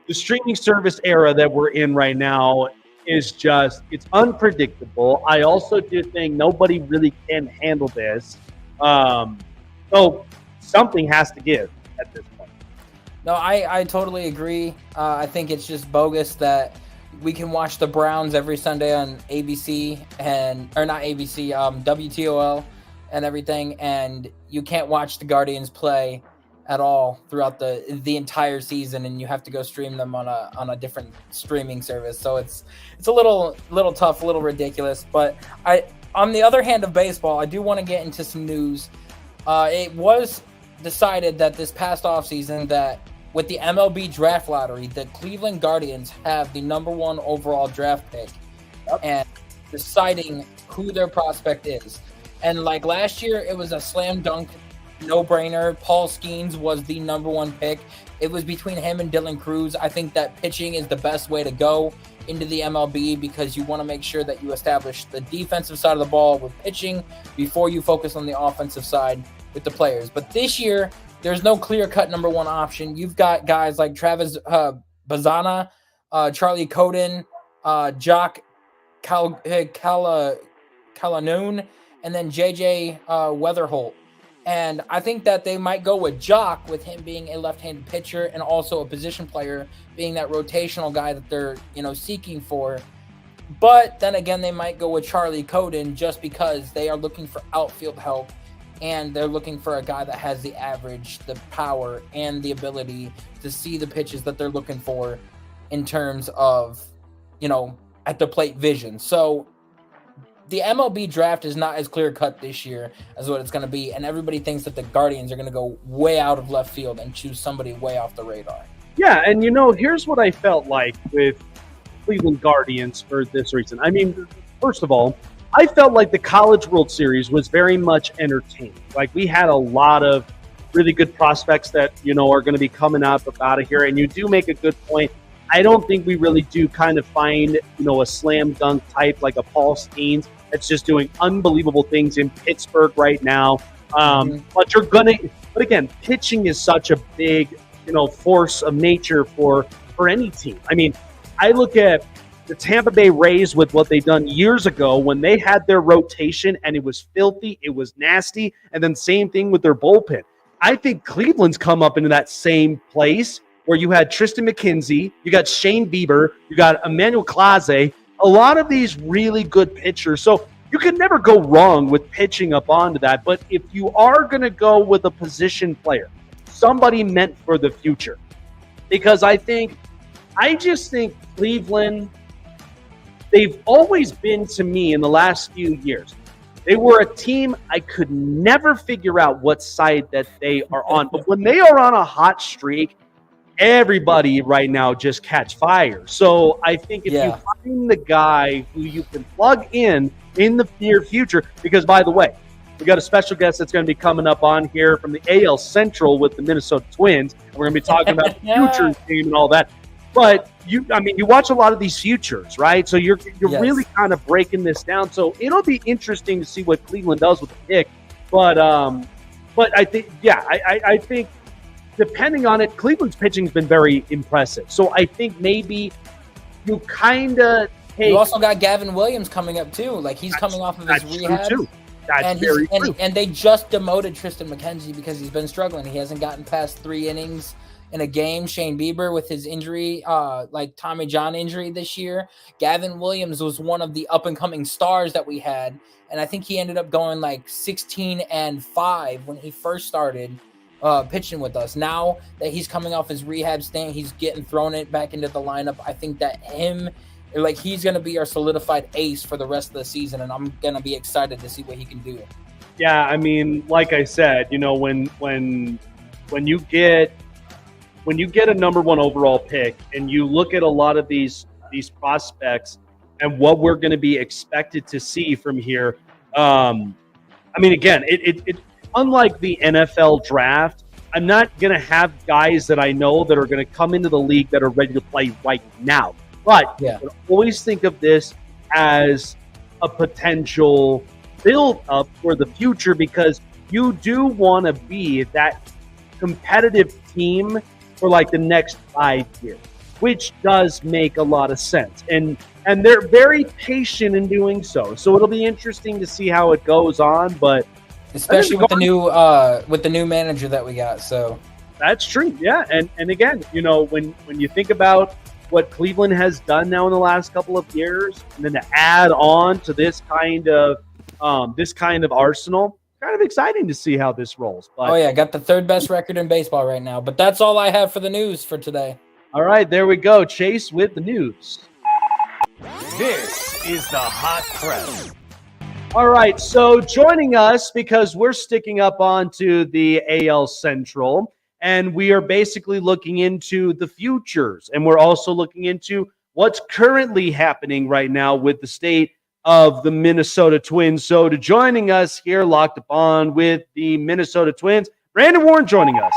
the streaming service era that we're in right now is just, it's unpredictable. I also do think nobody really can handle this. So something has to give at this point. No, I totally agree. I think it's just bogus that we can watch the Browns every Sunday on ABC or not ABC, WTOL. And everything, and you can't watch the Guardians play at all throughout the entire season, and you have to go stream them on a different streaming service. So it's a little tough, a little ridiculous. But on the other hand of baseball, I do want to get into some news. It was decided that this past offseason that with the MLB draft lottery, the Cleveland Guardians have the number 1 overall draft pick and deciding who their prospect is. And like last year, it was a slam dunk, no brainer. Paul Skeens was the number one pick. It was between him and Dylan Cruz. I think that pitching is the best way to go into the MLB because you want to make sure that you establish the defensive side of the ball with pitching before you focus on the offensive side with the players. But this year, there's no clear-cut number one option. You've got guys like Travis Bazana, Charlie Coden, Jock Calanoon, and then JJ Weatherholt. And I think that they might go with Jock, with him being a left-handed pitcher and also a position player, being that rotational guy that they're, seeking for. But then again, they might go with Charlie Coden just because they are looking for outfield help, and they're looking for a guy that has the average, the power, and the ability to see the pitches that they're looking for in terms of, at the plate vision. So the MLB draft is not as clear-cut this year as what it's going to be, and everybody thinks that the Guardians are going to go way out of left field and choose somebody way off the radar. Yeah, and here's what I felt like with Cleveland Guardians for this reason. I mean, first of all, I felt like the College World Series was very much entertaining. Like, we had a lot of really good prospects that, are going to be coming up out of here, and you do make a good point. I don't think we really do kind of find, a slam dunk type like a Paul Skeens that's just doing unbelievable things in Pittsburgh right now. But again, pitching is such a big, force of nature for any team. I mean, I look at the Tampa Bay Rays with what they've done years ago when they had their rotation and it was filthy, it was nasty, and then same thing with their bullpen. I think Cleveland's come up into that same place where you had Tristan McKenzie, you got Shane Bieber, you got Emmanuel Clase, a lot of these really good pitchers. So you can never go wrong with pitching up onto that. But if you are going to go with a position player, somebody meant for the future, because I just think Cleveland, they've always been, to me, in the last few years, they were a team I could never figure out what side that they are on. But when they are on a hot streak, everybody right now just catch fire. So I think if you find the guy who you can plug in the near future, because by the way, we got a special guest that's going to be coming up on here from the AL Central with the Minnesota Twins, and we're going to be talking about the futures game and all that. But you watch a lot of these futures, right? So you're really kind of breaking this down. So it'll be interesting to see what Cleveland does with the pick. But I think, I think, depending on it, Cleveland's pitching's been very impressive. So I think maybe you kind of take... You also got Gavin Williams coming up, too. Like, he's coming off of his rehab. True. That's very true. And they just demoted Tristan McKenzie because he's been struggling. He hasn't gotten past 3 innings in a game. Shane Bieber with his injury, like Tommy John injury this year. Gavin Williams was one of the up-and-coming stars that we had. And I think he ended up going like 16-5 when he first started pitching with us. Now that he's coming off his rehab stint, he's getting thrown it back into the lineup. I think that he's going to be our solidified ace for the rest of the season, and I'm going to be excited to see what he can do. Yeah, I mean, like I said, when you get a number one overall pick and you look at a lot of these prospects and what we're going to be expected to see from here, I mean, again, it unlike the NFL draft, I'm not going to have guys that I know that are going to come into the league that are ready to play right now. But I always think of this as a potential build-up for the future, because you do want to be that competitive team for like the next 5 years, which does make a lot of sense. And they're very patient in doing so. So it'll be interesting to see how it goes on, but especially with the new manager that we got. So that's true. Yeah. And again, when you think about what Cleveland has done now in the last couple of years, and then to add on to this kind of arsenal, kind of exciting to see how this rolls. But, got the 3rd best record in baseball right now. But that's all I have for the news for today. All right, there we go. Chase with the news. This is the Hot Press. All right, so joining us, because we're sticking up onto the AL Central, and we are basically looking into the futures, and we're also looking into what's currently happening right now with the state of the Minnesota Twins. So to joining us here, locked upon with the Minnesota Twins, Brandon Warren joining us.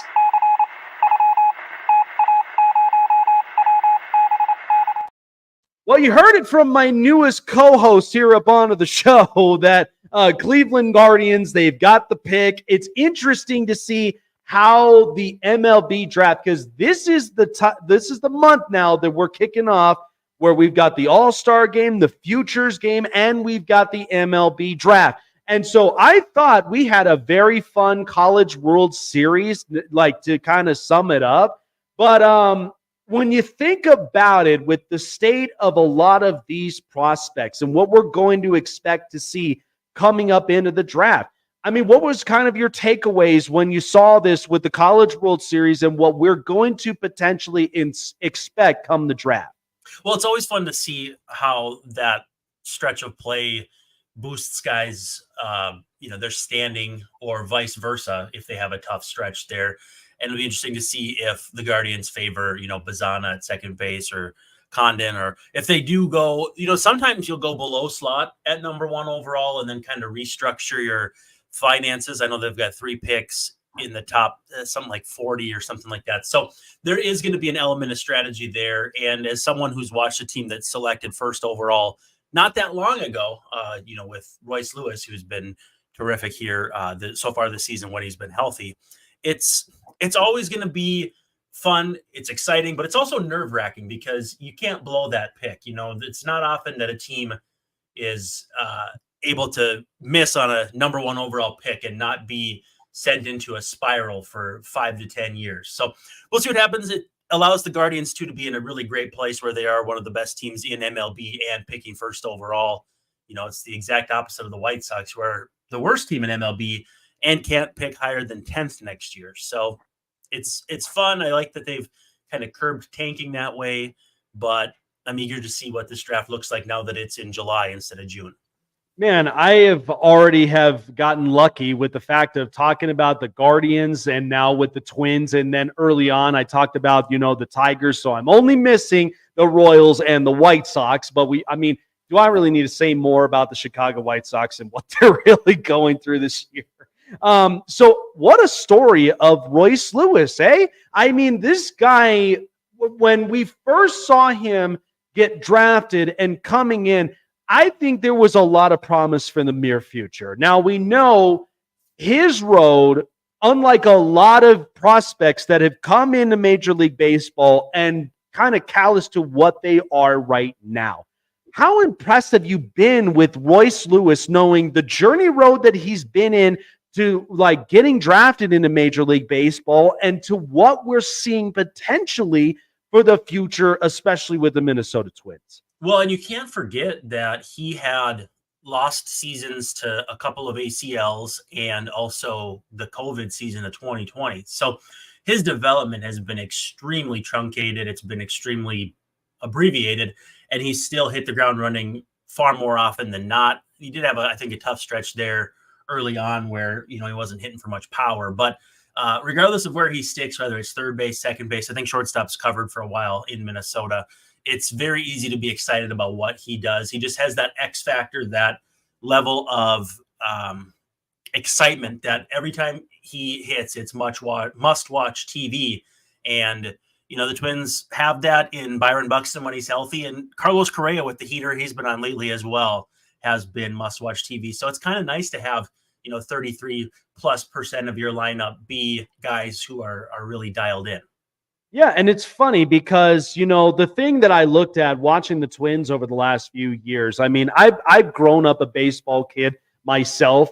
Well, you heard it from my newest co-host here up on the show that Cleveland Guardians, they've got the pick. It's interesting to see how the MLB draft, because this is the month now that we're kicking off where we've got the All-Star game, the Futures game, and we've got the MLB draft. And so I thought we had a very fun College World Series, like to kind of sum it up. But when you think about it, with the state of a lot of these prospects and what we're going to expect to see coming up into the draft, I mean, what was kind of your takeaways when you saw this with the College World Series and what we're going to potentially expect come the draft? Well, it's always fun to see how that stretch of play boosts guys, their standing, or vice versa if they have a tough stretch there. And it'll be interesting to see if the Guardians favor, Bazana at second base or Condon, or if they do go, sometimes you'll go below slot at number 1 overall and then kind of restructure your finances. I know they've got 3 picks in the top, something like 40 or something like that. So there is going to be an element of strategy there. And as someone who's watched a team that selected first overall not that long ago, with Royce Lewis, who's been terrific here so far this season when he's been healthy, it's always going to be fun. It's exciting, but it's also nerve-wracking because you can't blow that pick. It's not often that a team is able to miss on a number 1 overall pick and not be sent into a spiral for 5 to 10 years. So we'll see what happens. It allows the Guardians to be in a really great place where they are one of the best teams in MLB and picking first overall. It's the exact opposite of the White Sox, who are the worst team in MLB and can't pick higher than 10th next year. So it's fun. I like that they've kind of curbed tanking that way, but I'm eager to see what this draft looks like now that it's in July instead of June. Man, I have already gotten lucky with the fact of talking about the Guardians and now with the Twins. And then early on, I talked about, the Tigers. So I'm only missing the Royals and the White Sox. But do I really need to say more about the Chicago White Sox and what they're really going through this year? So what a story of Royce Lewis, eh? I mean, this guy, when we first saw him get drafted and coming in, I think there was a lot of promise for the near future. Now, we know his road, unlike a lot of prospects that have come into Major League Baseball and kind of callous to what they are right now. How impressed have you been with Royce Lewis, knowing the journey road that he's been in to getting drafted into Major League Baseball and to what we're seeing potentially for the future, especially with the Minnesota Twins? Well, and you can't forget that he had lost seasons to a couple of ACLs and also the COVID season of 2020. So his development has been extremely truncated. It's been extremely abbreviated, and he's still hit the ground running far more often than not. He did have, I think, a tough stretch there early on where, he wasn't hitting for much power. But regardless of where he sticks, whether it's third base, second base, I think shortstop's covered for a while in Minnesota. It's very easy to be excited about what he does. He just has that X factor, that level of excitement that every time he hits, it's must-watch TV. And, the Twins have that in Byron Buxton when he's healthy. And Carlos Correa with the heater he's been on lately as well has been must-watch TV. So it's kind of nice to have, 33+% of your lineup be guys who are really dialed in. Yeah, and it's funny because, the thing that I looked at watching the Twins over the last few years, I've grown up a baseball kid myself,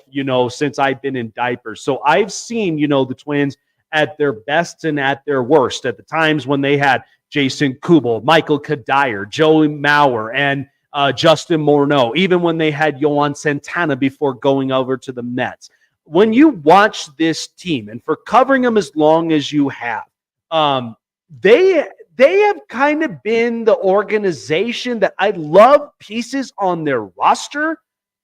since I've been in diapers. So I've seen, the Twins at their best and at their worst, at the times when they had Jason Kubel, Michael Kadire, Joey Mauer, and Justin Morneau, even when they had Yohan Santana before going over to the Mets. When you watch this team, and for covering them as long as you have, they have kind of been the organization that I love pieces on their roster,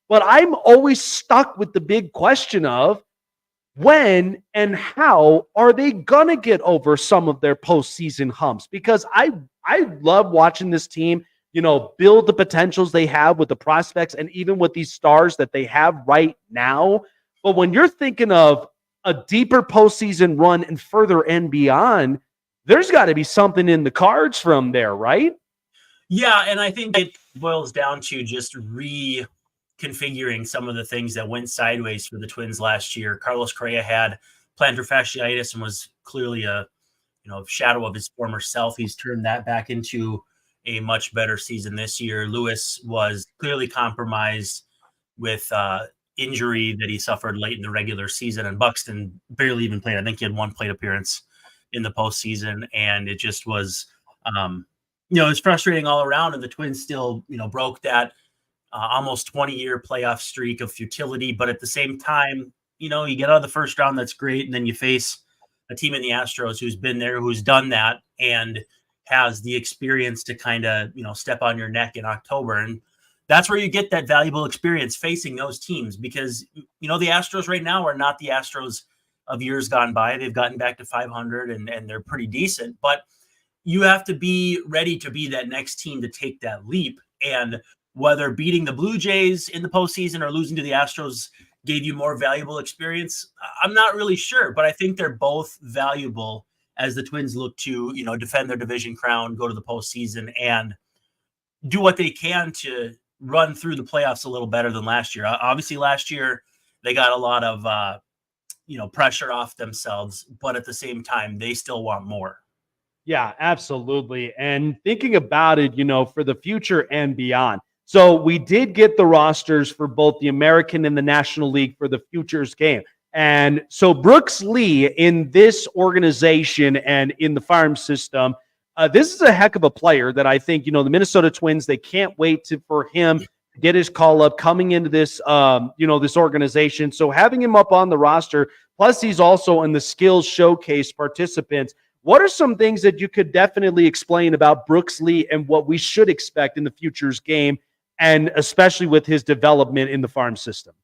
but I'm always stuck with the big question of when and how are they going to get over some of their postseason humps? Because I love watching this team build the potentials they have with the prospects and even with these stars that they have right now. But when you're thinking of a deeper postseason run and further and beyond, there's got to be something in the cards from there, right? Yeah, and I think it boils down to just reconfiguring some of the things that went sideways for the Twins last year. Carlos Correa had plantar fasciitis and was clearly a shadow of his former self. He's turned that back into a much better season this year. Lewis was clearly compromised with injury that he suffered late in the regular season, and Buxton barely even played. I think he had one plate appearance in the postseason, and it just was, it's frustrating all around. And the Twins still, broke that almost 20-year playoff streak of futility. But at the same time, you get out of the first round, that's great, and then you face a team in the Astros who's been there, who's done that, and has the experience to kind of, step on your neck in October. And that's where you get that valuable experience facing those teams, because, the Astros right now are not the Astros of years gone by. They've gotten back to 500 and they're pretty decent, but you have to be ready to be that next team to take that leap. And whether beating the Blue Jays in the postseason or losing to the Astros gave you more valuable experience, I'm not really sure, but I think they're both valuable as the Twins look to, defend their division crown, go to the postseason, and do what they can to run through the playoffs a little better than last year. Obviously, last year they got a lot of, pressure off themselves, but at the same time, they still want more. Yeah, absolutely. And thinking about it, for the future and beyond. So we did get the rosters for both the American and the National League for the futures game. And so Brooks Lee in this organization and in the farm system, this is a heck of a player that I think, the Minnesota Twins, they can't wait for him to get his call up coming into this, this organization. So having him up on the roster, plus he's also in the skills showcase participants. What are some things that you could definitely explain about Brooks Lee and what we should expect in the futures game, and especially with his development in the farm system?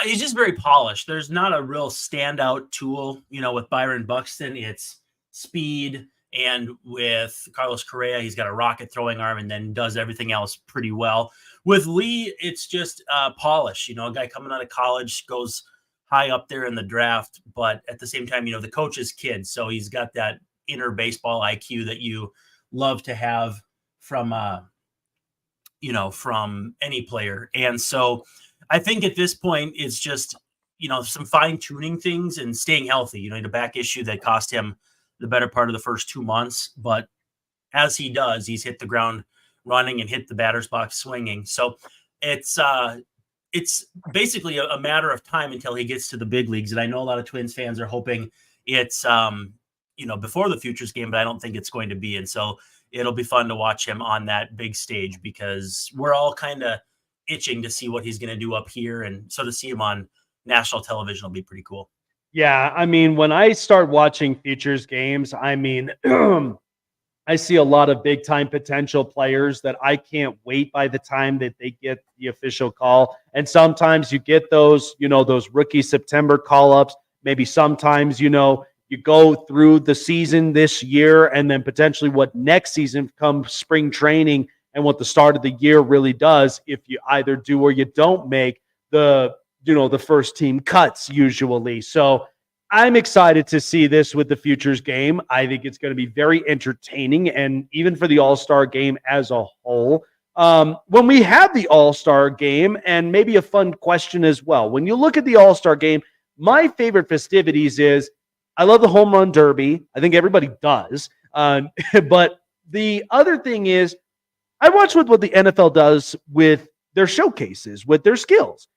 He's just very polished. There's not a real standout tool, with Byron Buxton. It's speed, and with Carlos Correa, he's got a rocket throwing arm and then does everything else pretty well. With Lee, it's just polish. A guy coming out of college goes high up there in the draft, but at the same time, the coach's kid. So he's got that inner baseball IQ that you love to have from from any player. And so I think at this point, it's just, some fine tuning things and staying healthy. The back issue that cost him the better part of the first 2 months, but as he does, he's hit the ground running and hit the batter's box swinging. So it's basically a matter of time until he gets to the big leagues. And I know a lot of Twins fans are hoping it's, before the futures game, but I don't think it's going to be. And so it'll be fun to watch him on that big stage, because we're all kind of itching to see what he's going to do up here. And so to see him on national television will be pretty cool. Yeah. I mean, when I start watching futures games, I see a lot of big time potential players that I can't wait by the time that they get the official call. And sometimes you get those, those rookie September call ups. Maybe sometimes, you go through the season this year, and then potentially what next season comes spring training and what the start of the year really does, if you either do or you don't make the first team cuts usually. So I'm excited to see this with the futures game. I think it's going to be very entertaining, and even for the All-Star game as a whole. When we have the All-Star game, and maybe a fun question as well, when you look at the All-Star game, my favorite festivities is, I love the home run derby. I think everybody does. But the other thing is, I watch what the NFL does with their showcases, with their skills.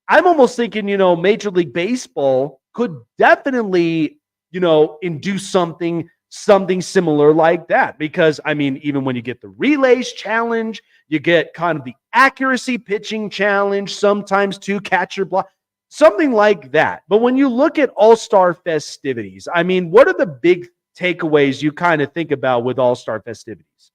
I'm almost thinking, Major League Baseball could definitely, induce something similar like that. Because, even when you get the relays challenge, you get kind of the accuracy pitching challenge, sometimes too, catcher block. Something like that. But when you look at All-Star festivities, what are the big takeaways you kind of think about with All-Star festivities?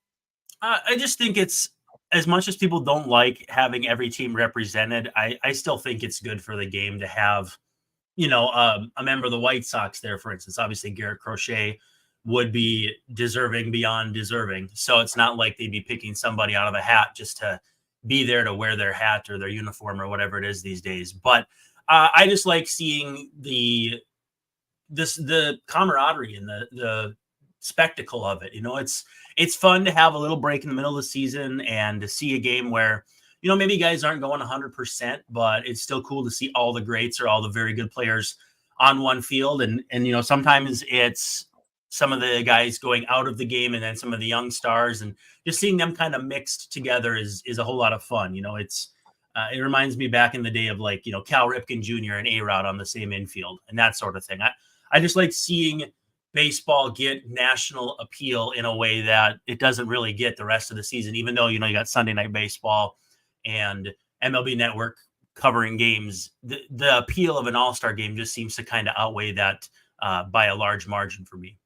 I just think it's, as much as people don't like having every team represented, I still think it's good for the game to have, a member of the White Sox there, for instance. Obviously, Garrett Crochet would be deserving beyond deserving. So it's not like they'd be picking somebody out of a hat just to be there to wear their hat or their uniform or whatever it is these days. But I just like seeing the camaraderie and the spectacle of it. It's fun to have a little break in the middle of the season and to see a game where, maybe guys aren't going 100%, but it's still cool to see all the greats or all the very good players on one field. And sometimes it's some of the guys going out of the game and then some of the young stars, and just seeing them kind of mixed together is a whole lot of fun. It reminds me back in the day of Cal Ripken Jr. and A-Rod on the same infield and that sort of thing. I just like seeing baseball get national appeal in a way that it doesn't really get the rest of the season, even though, you got Sunday Night Baseball and MLB Network covering games. The appeal of an all-star game just seems to kind of outweigh that by a large margin for me.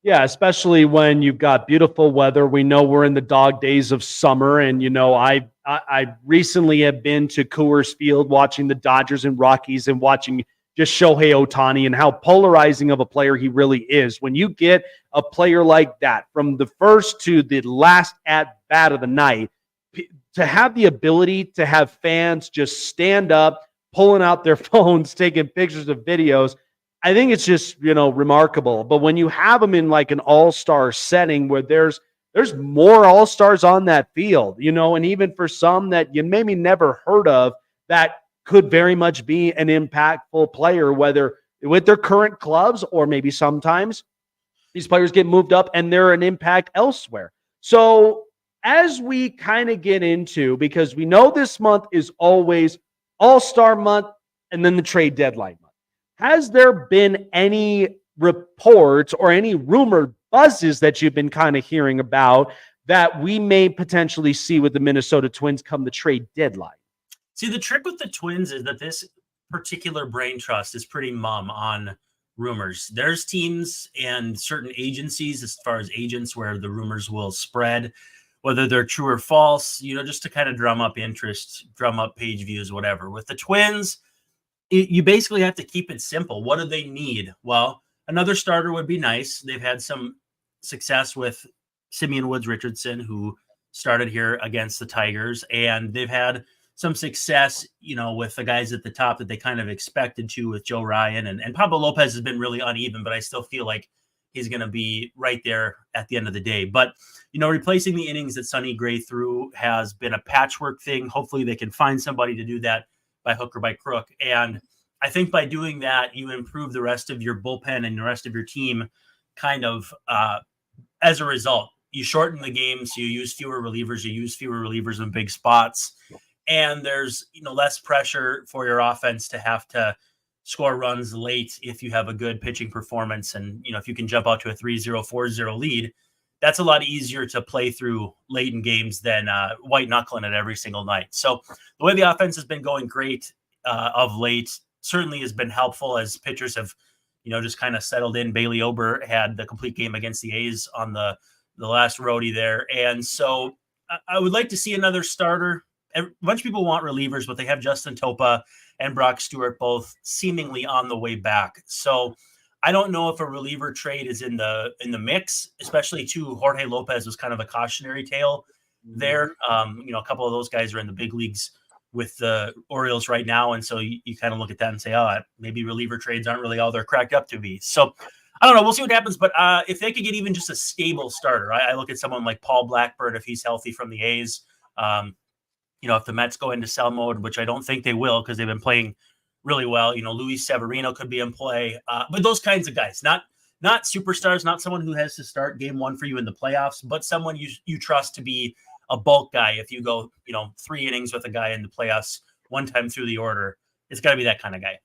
Yeah, especially when you've got beautiful weather. We know we're in the dog days of summer, and I recently have been to Coors Field watching the Dodgers and Rockies and watching just Shohei Ohtani and how polarizing of a player he really is. When you get a player like that from the first to the last at bat of the night, to have the ability to have fans just stand up, pulling out their phones, taking pictures of videos, I think it's just, remarkable. But when you have them in like an all-star setting where there's more all-stars on that field, and even for some that you maybe never heard of, that could very much be an impactful player, whether with their current clubs or maybe sometimes these players get moved up and they're an impact elsewhere. So as we kind of get into, because we know this month is always All-Star month and then the trade deadline month, has there been any reports or any rumored buzzes that you've been kind of hearing about that we may potentially see with the Minnesota Twins come the trade deadline? See, the trick with the Twins is that this particular brain trust is pretty mum on rumors. There's teams and certain agencies, as far as agents, where the rumors will spread, whether they're true or false, just to kind of drum up interest, drum up page views, whatever. With the Twins, you basically have to keep it simple. What do they need? Well, another starter would be nice. They've had some success with Simeon Woods Richardson, who started here against the Tigers, and they've had some success, with the guys at the top that they kind of expected to, with Joe Ryan, and Pablo Lopez has been really uneven, but I still feel like he's going to be right there at the end of the day. But, replacing the innings that Sonny Gray threw has been a patchwork thing. Hopefully they can find somebody to do that by hook or by crook. And I think by doing that, you improve the rest of your bullpen and the rest of your team kind of as a result. You shorten the games, you use fewer relievers in big spots. And there's, less pressure for your offense to have to score runs late if you have a good pitching performance. And, if you can jump out to a 3-0, 4-0 lead, that's a lot easier to play through late in games than white knuckling it every single night. So the way the offense has been going great of late certainly has been helpful as pitchers have, just kind of settled in. Bailey Ober had the complete game against the A's on the last roadie there. And so I would like to see another starter. A bunch of people want relievers, but they have Justin Topa and Brock Stewart both seemingly on the way back. So I don't know if a reliever trade is in the mix, especially too. Jorge Lopez was kind of a cautionary tale there. A couple of those guys are in the big leagues with the Orioles right now. And so you kind of look at that and say, maybe reliever trades aren't really all they're cracked up to be. So I don't know. We'll see what happens. But if they could get even just a stable starter, I look at someone like Paul Blackburn, if he's healthy from the A's. If the Mets go into sell mode, which I don't think they will because they've been playing really well, Luis Severino could be in play. But those kinds of guys, not superstars, not someone who has to start game one for you in the playoffs, but someone you trust to be a bulk guy. If you go, 3 innings with a guy in the playoffs one time through the order, it's got to be that kind of guy.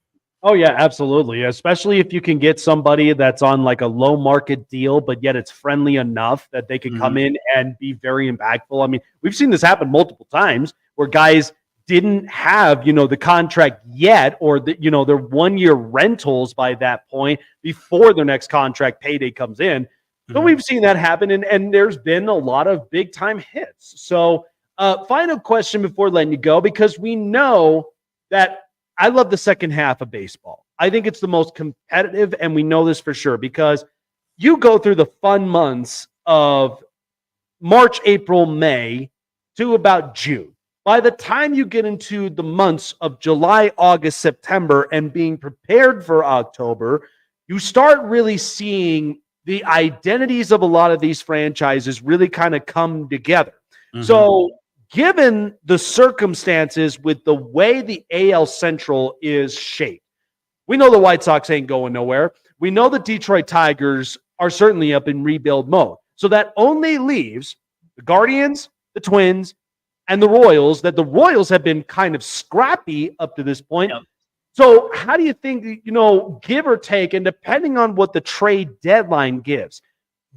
Oh, yeah, absolutely. Especially if you can get somebody that's on like a low market deal, but yet it's friendly enough that they can come in and be very impactful. I mean, we've seen this happen multiple times where guys didn't have, the contract yet, or their 1-year rentals by that point before their next contract payday comes in. So we've seen that happen, and there's been a lot of big time hits. So final question before letting you go, because we know that I love the second half of baseball. I think it's the most competitive, and we know this for sure because you go through the fun months of March, April, May to about June. By the time you get into the months of July, August, September, and being prepared for October, you start really seeing the identities of a lot of these franchises really kind of come together. Mm-hmm. So, given the circumstances with the way the AL Central is shaped, we know the White Sox ain't going nowhere. We know the Detroit Tigers are certainly up in rebuild mode. So that only leaves the Guardians, the Twins, and the Royals, that the Royals have been kind of scrappy up to this point. Yep. So how do you think, give or take, and depending on what the trade deadline gives,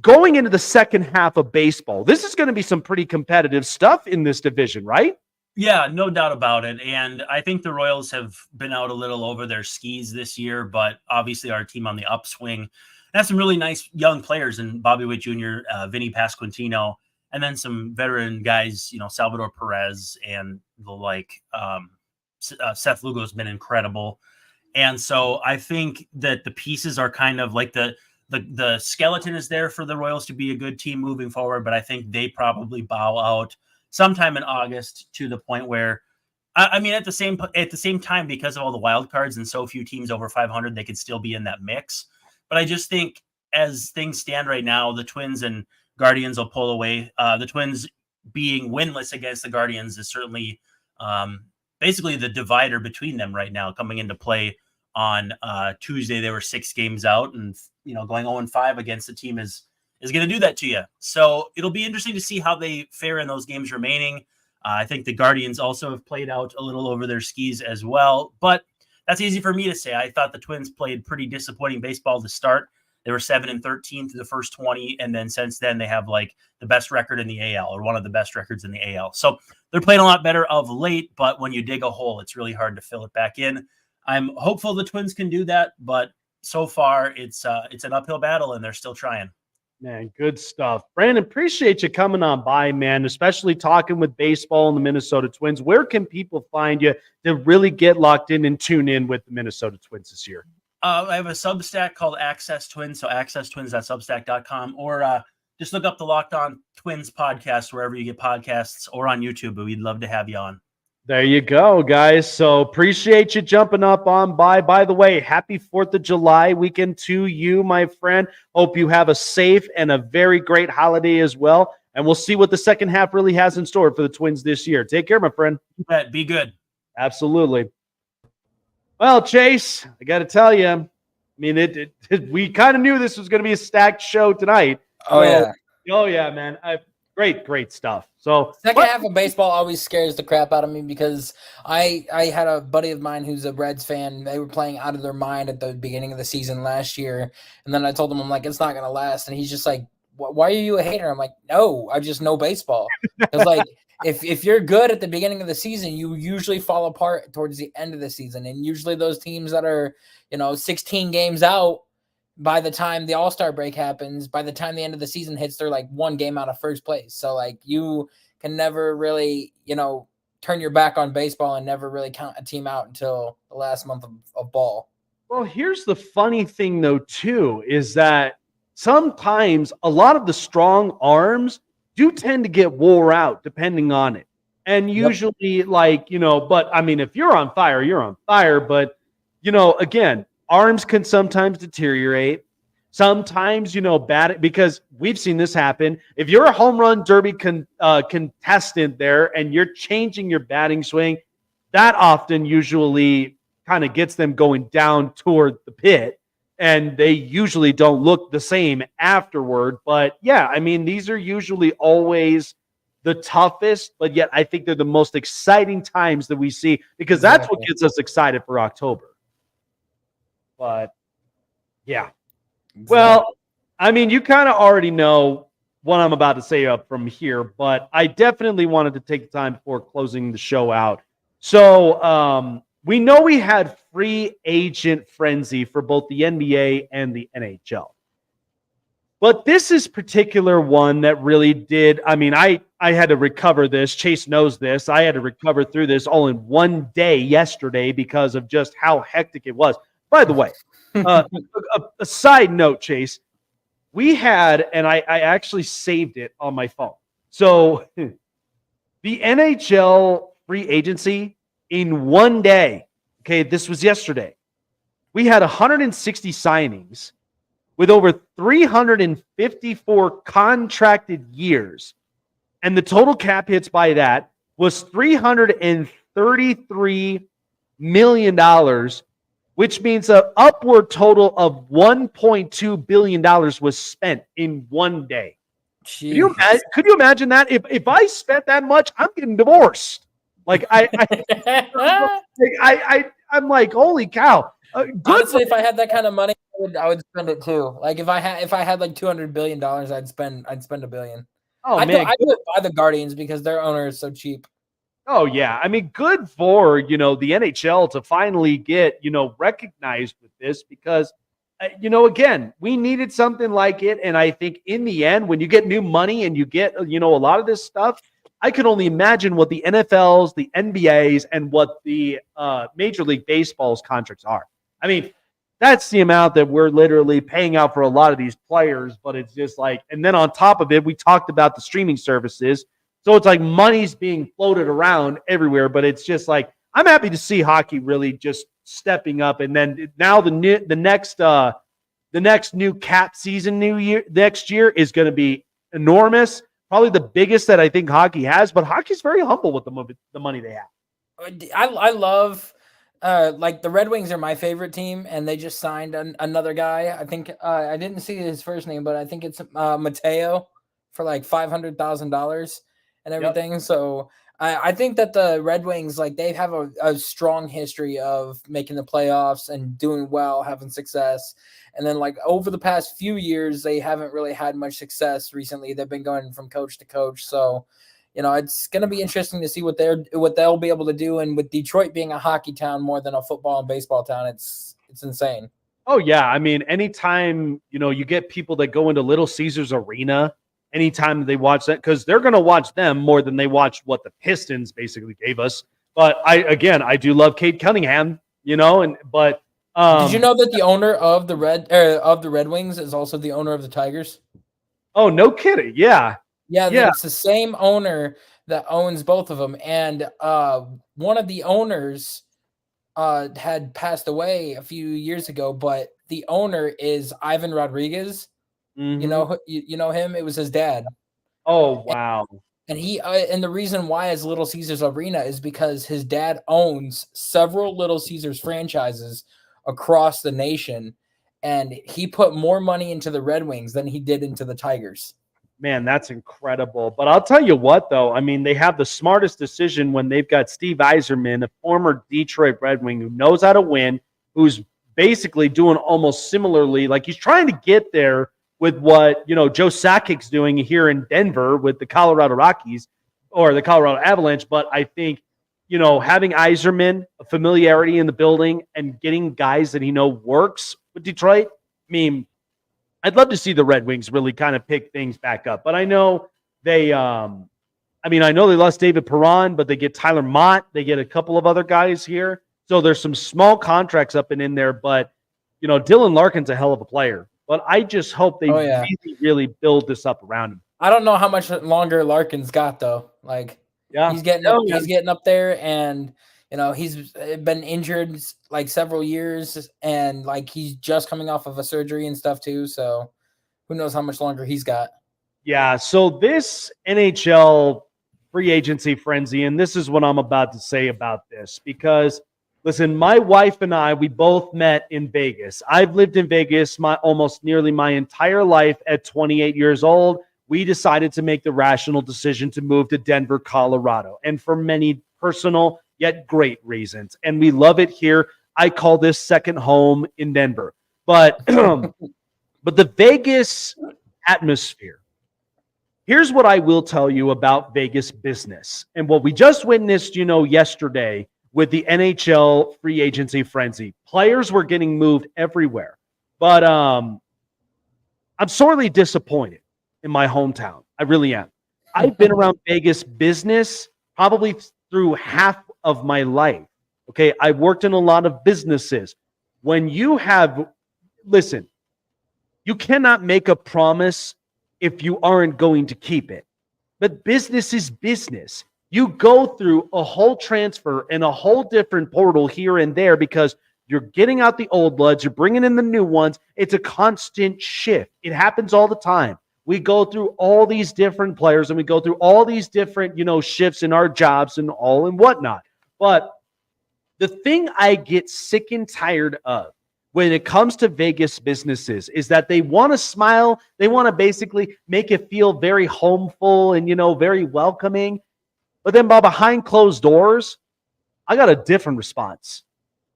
going into the second half of baseball, this is going to be some pretty competitive stuff in this division, right? Yeah, no doubt about it. And I think the Royals have been out a little over their skis this year, but obviously our team on the upswing has some really nice young players in Bobby Witt Jr., Vinny Pasquantino, and then some veteran guys, Salvador Perez and the like. Seth Lugo has been incredible. And so I think that the pieces are kind of like the skeleton is there for the Royals to be a good team moving forward, but I think they probably bow out sometime in August to the point where, I mean, at the same time, because of all the wild cards and so few teams over 500, they could still be in that mix. But I just think as things stand right now, the Twins and Guardians will pull away. The Twins being winless against the Guardians is certainly basically the divider between them right now. Coming into play on Tuesday, they were 6 games out, and going 0-5 against the team is going to do that to you. So it'll be interesting to see how they fare in those games remaining. I think the Guardians also have played out a little over their skis as well, but that's easy for me to say. I thought the Twins played pretty disappointing baseball to start. They were 7-13 through the first 20, and then since then they have like the best record in the AL, or one of the best records in the AL. So they're playing a lot better of late, but when you dig a hole, it's really hard to fill it back in. I'm hopeful the Twins can do that, but so far it's an uphill battle, and they're still trying. Man, good stuff. Brandon, appreciate you coming on by, man, especially talking with baseball and the Minnesota Twins. Where can people find you to really get locked in and tune in with the Minnesota Twins this year? I have a Substack called Access Twins, so accesstwins.substack.com, or just look up the Locked On Twins podcast wherever you get podcasts, or on YouTube, but we'd love to have you on. There you go, guys. So appreciate you jumping up on by. By the way, happy 4th of July weekend to you, my friend. Hope you have a safe and a very great holiday as well. And we'll see what the second half really has in store for the Twins this year. Take care, my friend. You bet. Be good. Absolutely. Well, Chase, I got to tell you, I mean, we kind of knew this was going to be a stacked show tonight. Oh, yeah. Oh, yeah, man. Great stuff. So second half of baseball always scares the crap out of me, because I had a buddy of mine who's a Reds fan. They were playing out of their mind at the beginning of the season last year. And then I told him, I'm like, it's not going to last. And he's just like, why are you a hater? I'm like, no, I just know baseball. Because like, if you're good at the beginning of the season, you usually fall apart towards the end of the season. And usually those teams that are, 16 games out, by the time the All-Star break happens, by the time the end of the season hits, they're like 1 game out of first place. So like, you can never really, turn your back on baseball and never really count a team out until the last month of ball. Well, here's the funny thing though, too, is that sometimes a lot of the strong arms do tend to get wore out depending on it. And usually but I mean, if you're on fire, you're on fire. But, again, arms can sometimes deteriorate. Sometimes, bad, because we've seen this happen. If you're a home run derby contestant there and you're changing your batting swing, that often usually kind of gets them going down toward the pit, and they usually don't look the same afterward. But yeah, I mean, these are usually always the toughest, but yet I think they're the most exciting times that we see, because that's what gets us excited for October. But yeah. Well, I mean, you kind of already know what I'm about to say up from here, but I definitely wanted to take the time before closing the show out. So we know we had free agent frenzy for both the NBA and the NHL. But this is particular one that really did. I mean, I had to recover this. Chase knows this. I had to recover through this all in one day yesterday because of just how hectic it was. By the way, a side note, Chase, we had, and I actually saved it on my phone. So the NHL free agency in one day, okay, this was yesterday, we had 160 signings with over 354 contracted years. And the total cap hits by that was $333 million, which means an upward total of $1.2 billion was spent in one day. Could you imagine that? If I spent that much, I'm getting divorced. Like I'm like, holy cow. Honestly, if I had that kind of money, I would spend it too. Like if I had like $200 billion, I'd spend $1 billion. Oh, I man. do it by the Guardians because their owner is so cheap. Oh, yeah. I mean, good for, the NHL to finally get, recognized with this because, again, we needed something like it. And I think in the end, when you get new money and you get, a lot of this stuff, I can only imagine what the NFLs, the NBAs, and what the Major League Baseball's contracts are. I mean, that's the amount that we're literally paying out for a lot of these players, but it's just like, and then on top of it, we talked about the streaming services. So it's like money's being floated around everywhere, but it's just like, I'm happy to see hockey really just stepping up. And then now the next new cap season next year is going to be enormous. Probably the biggest that I think hockey has, but hockey's very humble with the money they have. I love, like the Red Wings are my favorite team, and they just signed another guy. I think I didn't see his first name, but I think it's Mateo for like $500,000 and everything. Yep. So I think that the Red Wings, like they have a strong history of making the playoffs and doing well, having success. And then like over the past few years, they haven't really had much success recently. They've been going from coach to coach. So, it's going to be interesting to see what they'll be able to do. And with Detroit being a hockey town more than a football and baseball town, it's insane. Oh yeah. I mean, anytime, you get people that go into Little Caesars Arena, anytime they watch that, because they're going to watch them more than they watch what the Pistons basically gave us. But I do love Cade Cunningham, did you know that the owner of the Red Wings is also the owner of the Tigers? Oh, no kidding. Yeah. Yeah. It's the same owner that owns both of them. And one of the owners had passed away a few years ago, but the owner is Ivan Rodriguez. Mm-hmm. You know him. It was his dad. Oh wow! And he and the reason why is Little Caesars Arena is because his dad owns several Little Caesars franchises across the nation, and he put more money into the Red Wings than he did into the Tigers. Man, that's incredible. But I'll tell you what, though. I mean, they have the smartest decision when they've got Steve Yzerman, a former Detroit Red Wing who knows how to win, who's basically doing almost similarly, like he's trying to get there with what, Joe Sakic's doing here in Denver with the Colorado Rockies or the Colorado Avalanche. But I think, having Yzerman, a familiarity in the building and getting guys that he works with Detroit, I mean, I'd love to see the Red Wings really kind of pick things back up. But I know they lost David Perron, but they get Tyler Mott. They get a couple of other guys here. So there's some small contracts up and in there. But, Dylan Larkin's a hell of a player. But I just hope they really build this up around him. I don't know how much longer Larkin's got though. Like, he's getting up there, and he's been injured like several years, and like he's just coming off of a surgery and stuff too. So, who knows how much longer he's got? Yeah. So this NHL free agency frenzy, and this is what I'm about to say about this because. Listen, my wife and I, we both met in Vegas. I've lived in Vegas almost nearly my entire life. At 28 years old, we decided to make the rational decision to move to Denver, Colorado, and for many personal yet great reasons. And we love it here. I call this second home in Denver. But the Vegas atmosphere. Here's what I will tell you about Vegas business and what we just witnessed, yesterday. With the NHL free agency frenzy, players were getting moved everywhere. But I'm sorely disappointed in my hometown. I really am. I've been around Vegas business probably through half of my life. Okay, I've worked in a lot of businesses. When you have, listen, you cannot make a promise if you aren't going to keep it. But business is business. You go through a whole transfer and a whole different portal here and there because you're getting out the old bloods, you're bringing in the new ones. It's a constant shift. It happens all the time. We go through all these different players and we go through all these different, shifts in our jobs and all and whatnot. But the thing I get sick and tired of when it comes to Vegas businesses is that they want to smile. They want to basically make it feel very homeful and, very welcoming. But then behind closed doors, I got a different response.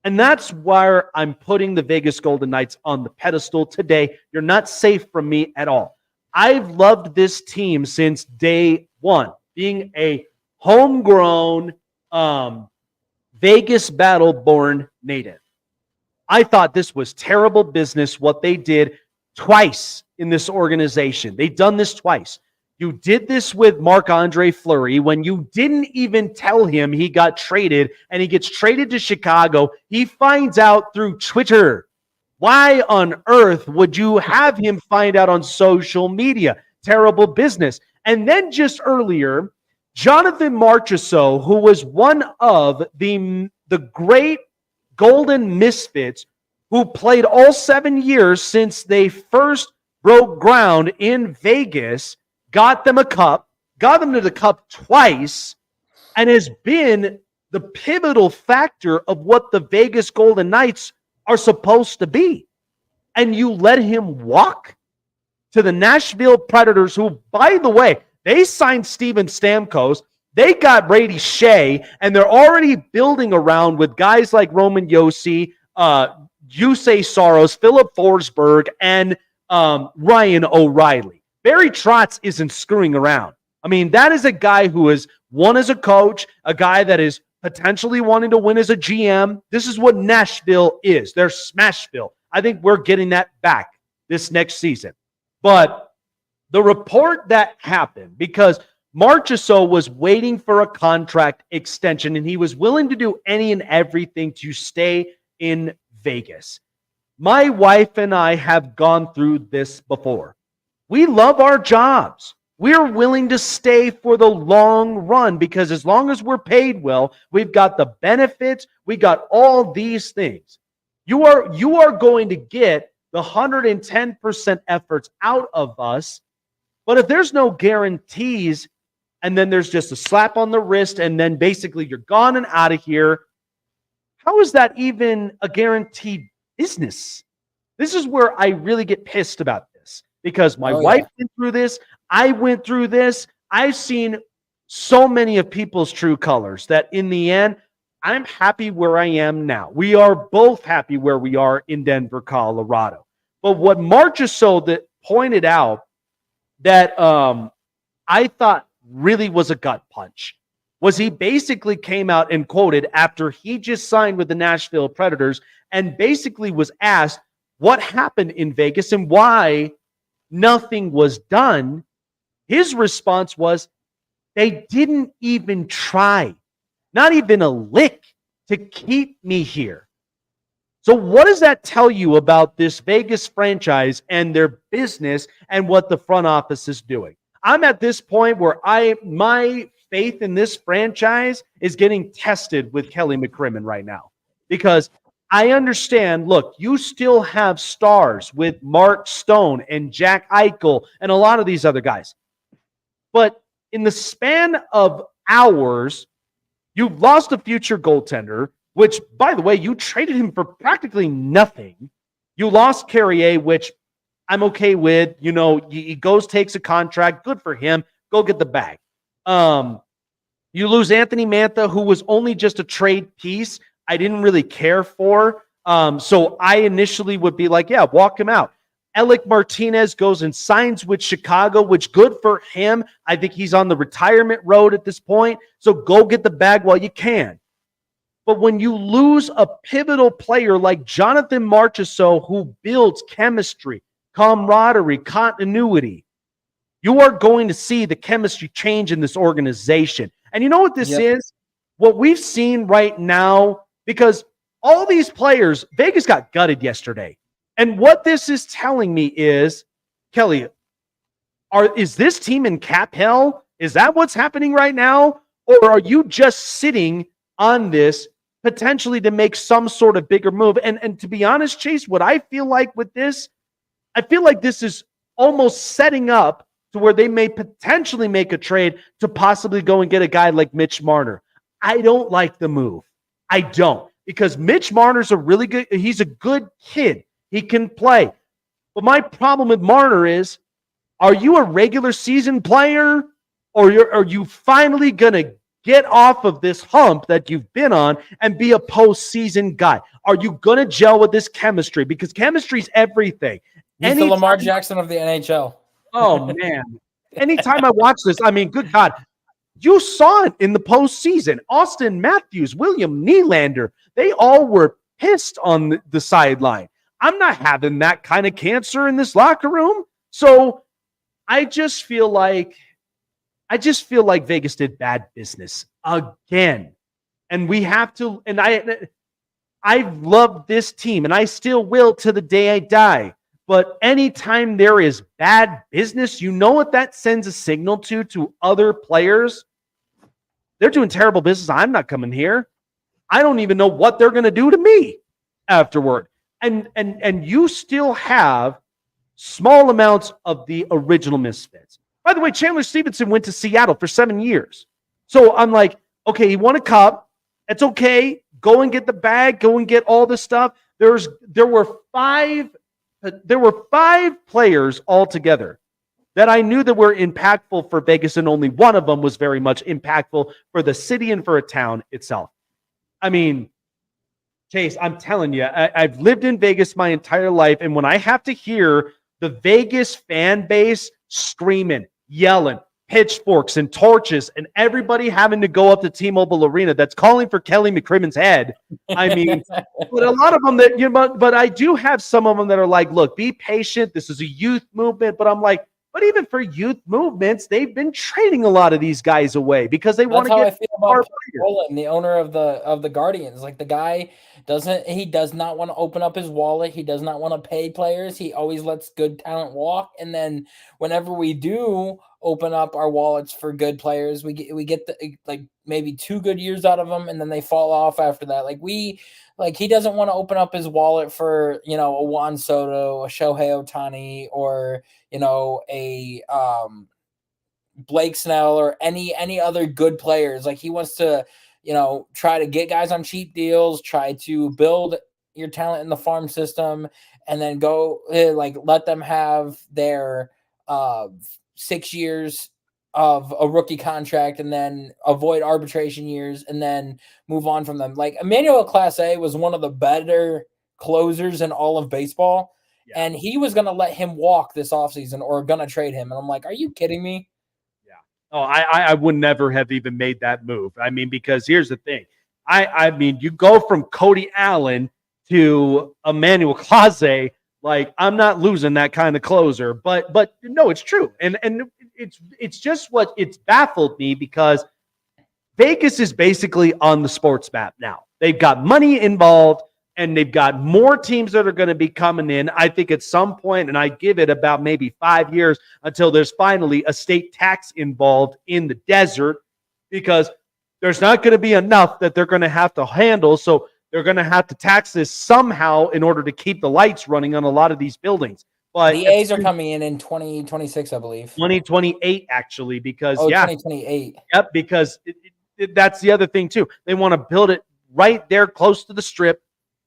And that's where I'm putting the Vegas Golden Knights on the pedestal today. You're not safe from me at all. I've loved this team since day one, being a homegrown Vegas battle-born native. I thought this was terrible business, what they did twice in this organization. They've done this twice. You did this with Marc-Andre Fleury when you didn't even tell him he got traded, and he gets traded to Chicago. He finds out through Twitter. Why on earth would you have him find out on social media? Terrible business. And then just earlier, Jonathan Marchessault, who was one of the great Golden Misfits who played all 7 years since they first broke ground in Vegas, got them a cup, got them to the cup twice, and has been the pivotal factor of what the Vegas Golden Knights are supposed to be. And you let him walk to the Nashville Predators, who, by the way, they signed Steven Stamkos, they got Brady Shea, and they're already building around with guys like Roman Josi, Yusei Saros, Philip Forsberg, and Ryan O'Reilly. Barry Trotz isn't screwing around. I mean, that is a guy who has won as a coach, a guy that is potentially wanting to win as a GM. This is what Nashville is. They're Smashville. I think we're getting that back this next season. But the report that happened, because Marchessault was waiting for a contract extension, and he was willing to do any and everything to stay in Vegas. My wife and I have gone through this before. We love our jobs. We're willing to stay for the long run because as long as we're paid well, we've got the benefits, we got all these things. You are going to get the 110% efforts out of us, but if there's no guarantees and then there's just a slap on the wrist and then basically you're gone and out of here, how is that even a guaranteed business? This is where I really get pissed about this because my wife went through this. I went through this. I've seen so many of people's true colors that in the end, I'm happy where I am now. We are both happy where we are in Denver, Colorado. But what Marchessault that pointed out that I thought really was a gut punch was he basically came out and quoted after he just signed with the Nashville Predators and basically was asked what happened in Vegas and why nothing was done. His response was, they didn't even try, not even a lick to keep me here. So what does that tell you about this Vegas franchise and their business and what the front office is doing? I'm at this point where my faith in this franchise is getting tested with Kelly McCrimmon right now because I understand, look, you still have stars with Mark Stone and Jack Eichel and a lot of these other guys. But in the span of hours, you've lost a future goaltender, which, by the way, you traded him for practically nothing. You lost Carrier, which I'm okay with. You know, he goes, takes a contract. Good for him. Go get the bag. You lose Anthony Mantha, who was only just a trade piece. I didn't really care for. So I initially would be like, yeah, walk him out. Alec Martinez goes and signs with Chicago, which good for him. I think he's on the retirement road at this point. So go get the bag while you can. But when you lose a pivotal player like Jonathan Marchessault, who builds chemistry, camaraderie, continuity, you are going to see the chemistry change in this organization. And you know what this is? What we've seen right now, because all these players, Vegas got gutted yesterday. And what this is telling me is, Kelly, is this team in cap hell? Is that what's happening right now? Or are you just sitting on this potentially to make some sort of bigger move? And to be honest, Chase, what I feel like with this, I feel like this is almost setting up to where they may potentially make a trade to possibly go and get a guy like Mitch Marner. I don't like the move. I don't, because Mitch Marner's he's a good kid. He can play. But my problem with Marner is, are you a regular season player, or are you finally going to get off of this hump that you've been on and be a postseason guy? Are you going to gel with this chemistry? Because chemistry's everything. He's the Lamar Jackson of the NHL. Oh, man. Anytime I watch this, I mean, good God, you saw it in the postseason. Austin Matthews, William Nylander, they all were pissed on the sideline. I'm not having that kind of cancer in this locker room. So I just feel like Vegas did bad business again. And we have to, and I've loved this team, and I still will to the day I die. But anytime there is bad business, you know what that sends a signal to other players? They're doing terrible business. I'm not coming here. I don't even know what they're going to do to me afterward. And you still have small amounts of the original misfits. By the way, Chandler Stevenson went to Seattle for 7 years. So I'm like, okay, he won a cup. It's okay. Go and get the bag. Go and get all this stuff. There were five players altogether that I knew that were impactful for Vegas, and only one of them was very much impactful for the city and for a town itself. I mean, Chase, I'm telling you, I've lived in Vegas my entire life, and when I have to hear the Vegas fan base screaming, yelling, pitchforks and torches, and everybody having to go up to T-Mobile Arena that's calling for Kelly McCrimmon's head. I mean, but a lot of them but I do have some of them that are like, look, be patient. This is a youth movement. But I'm like, but even for youth movements, they've been trading a lot of these guys away because they want to get. That's how I feel about Roland, the owner of the Guardians. Like, the guy does not want to open up his wallet. He does not want to pay players. He always lets good talent walk. And then whenever we do open up our wallets for good players, we get like maybe 2 good years out of them, and then they fall off after that. He doesn't want to open up his wallet for, a Juan Soto, a Shohei Ohtani, or a Blake Snell, or any other good players. Like, he wants to try to get guys on cheap deals, try to build your talent in the farm system, and then go let them have their 6 years of a rookie contract, and then avoid arbitration years, and then move on from them. Like, Emmanuel Clase was one of the better closers in all of baseball. Yeah. And he was going to let him walk this offseason, or going to trade him. And I'm like, are you kidding me? Yeah. Oh, I would never have even made that move. I mean, because here's the thing. I mean, you go from Cody Allen to Emmanuel Clase. Like, I'm not losing that kind of closer, but no, it's true. And it's just it's baffled me, because Vegas is basically on the sports map now. They've got money involved, and they've got more teams that are going to be coming in. I think at some point, and I give it about maybe 5 years until there's finally a state tax involved in the desert, because there's not going to be enough that they're going to have to handle. So they're going to have to tax this somehow in order to keep the lights running on a lot of these buildings. But the A's are coming in 2026, I believe. 2028, actually, because 2028. Yep, because that's the other thing too. They want to build it right there close to the Strip.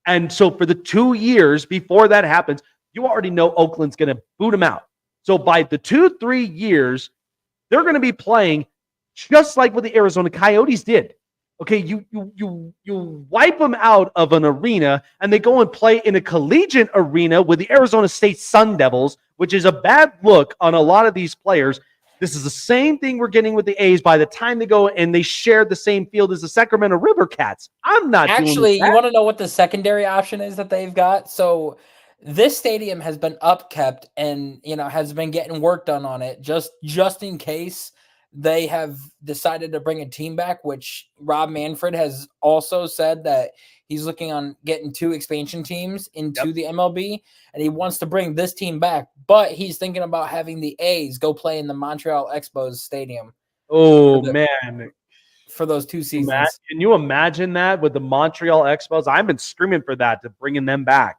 And so for the 2 years before that happens, you already know Oakland's going to boot them out. So by the 2-3 years, they're going to be playing just like what the Arizona Coyotes did. Okay, you wipe them out of an arena, and they go and play in a collegiate arena with the Arizona State Sun Devils, which is a bad look on a lot of these players. This is the same thing we're getting with the A's by the time they go and they share the same field as the Sacramento River Cats. I'm not actually. Doing that. You want to know what the secondary option is that they've got? So this stadium has been upkept and has been getting work done on it just in case they have decided to bring a team back, which Rob Manfred has also said that he's looking on getting 2 expansion teams into the MLB, and he wants to bring this team back, but he's thinking about having the A's go play in the Montreal Expos Stadium. Oh, man. For those 2 seasons. Can you imagine that with the Montreal Expos? I've been screaming for that, to bringing them back.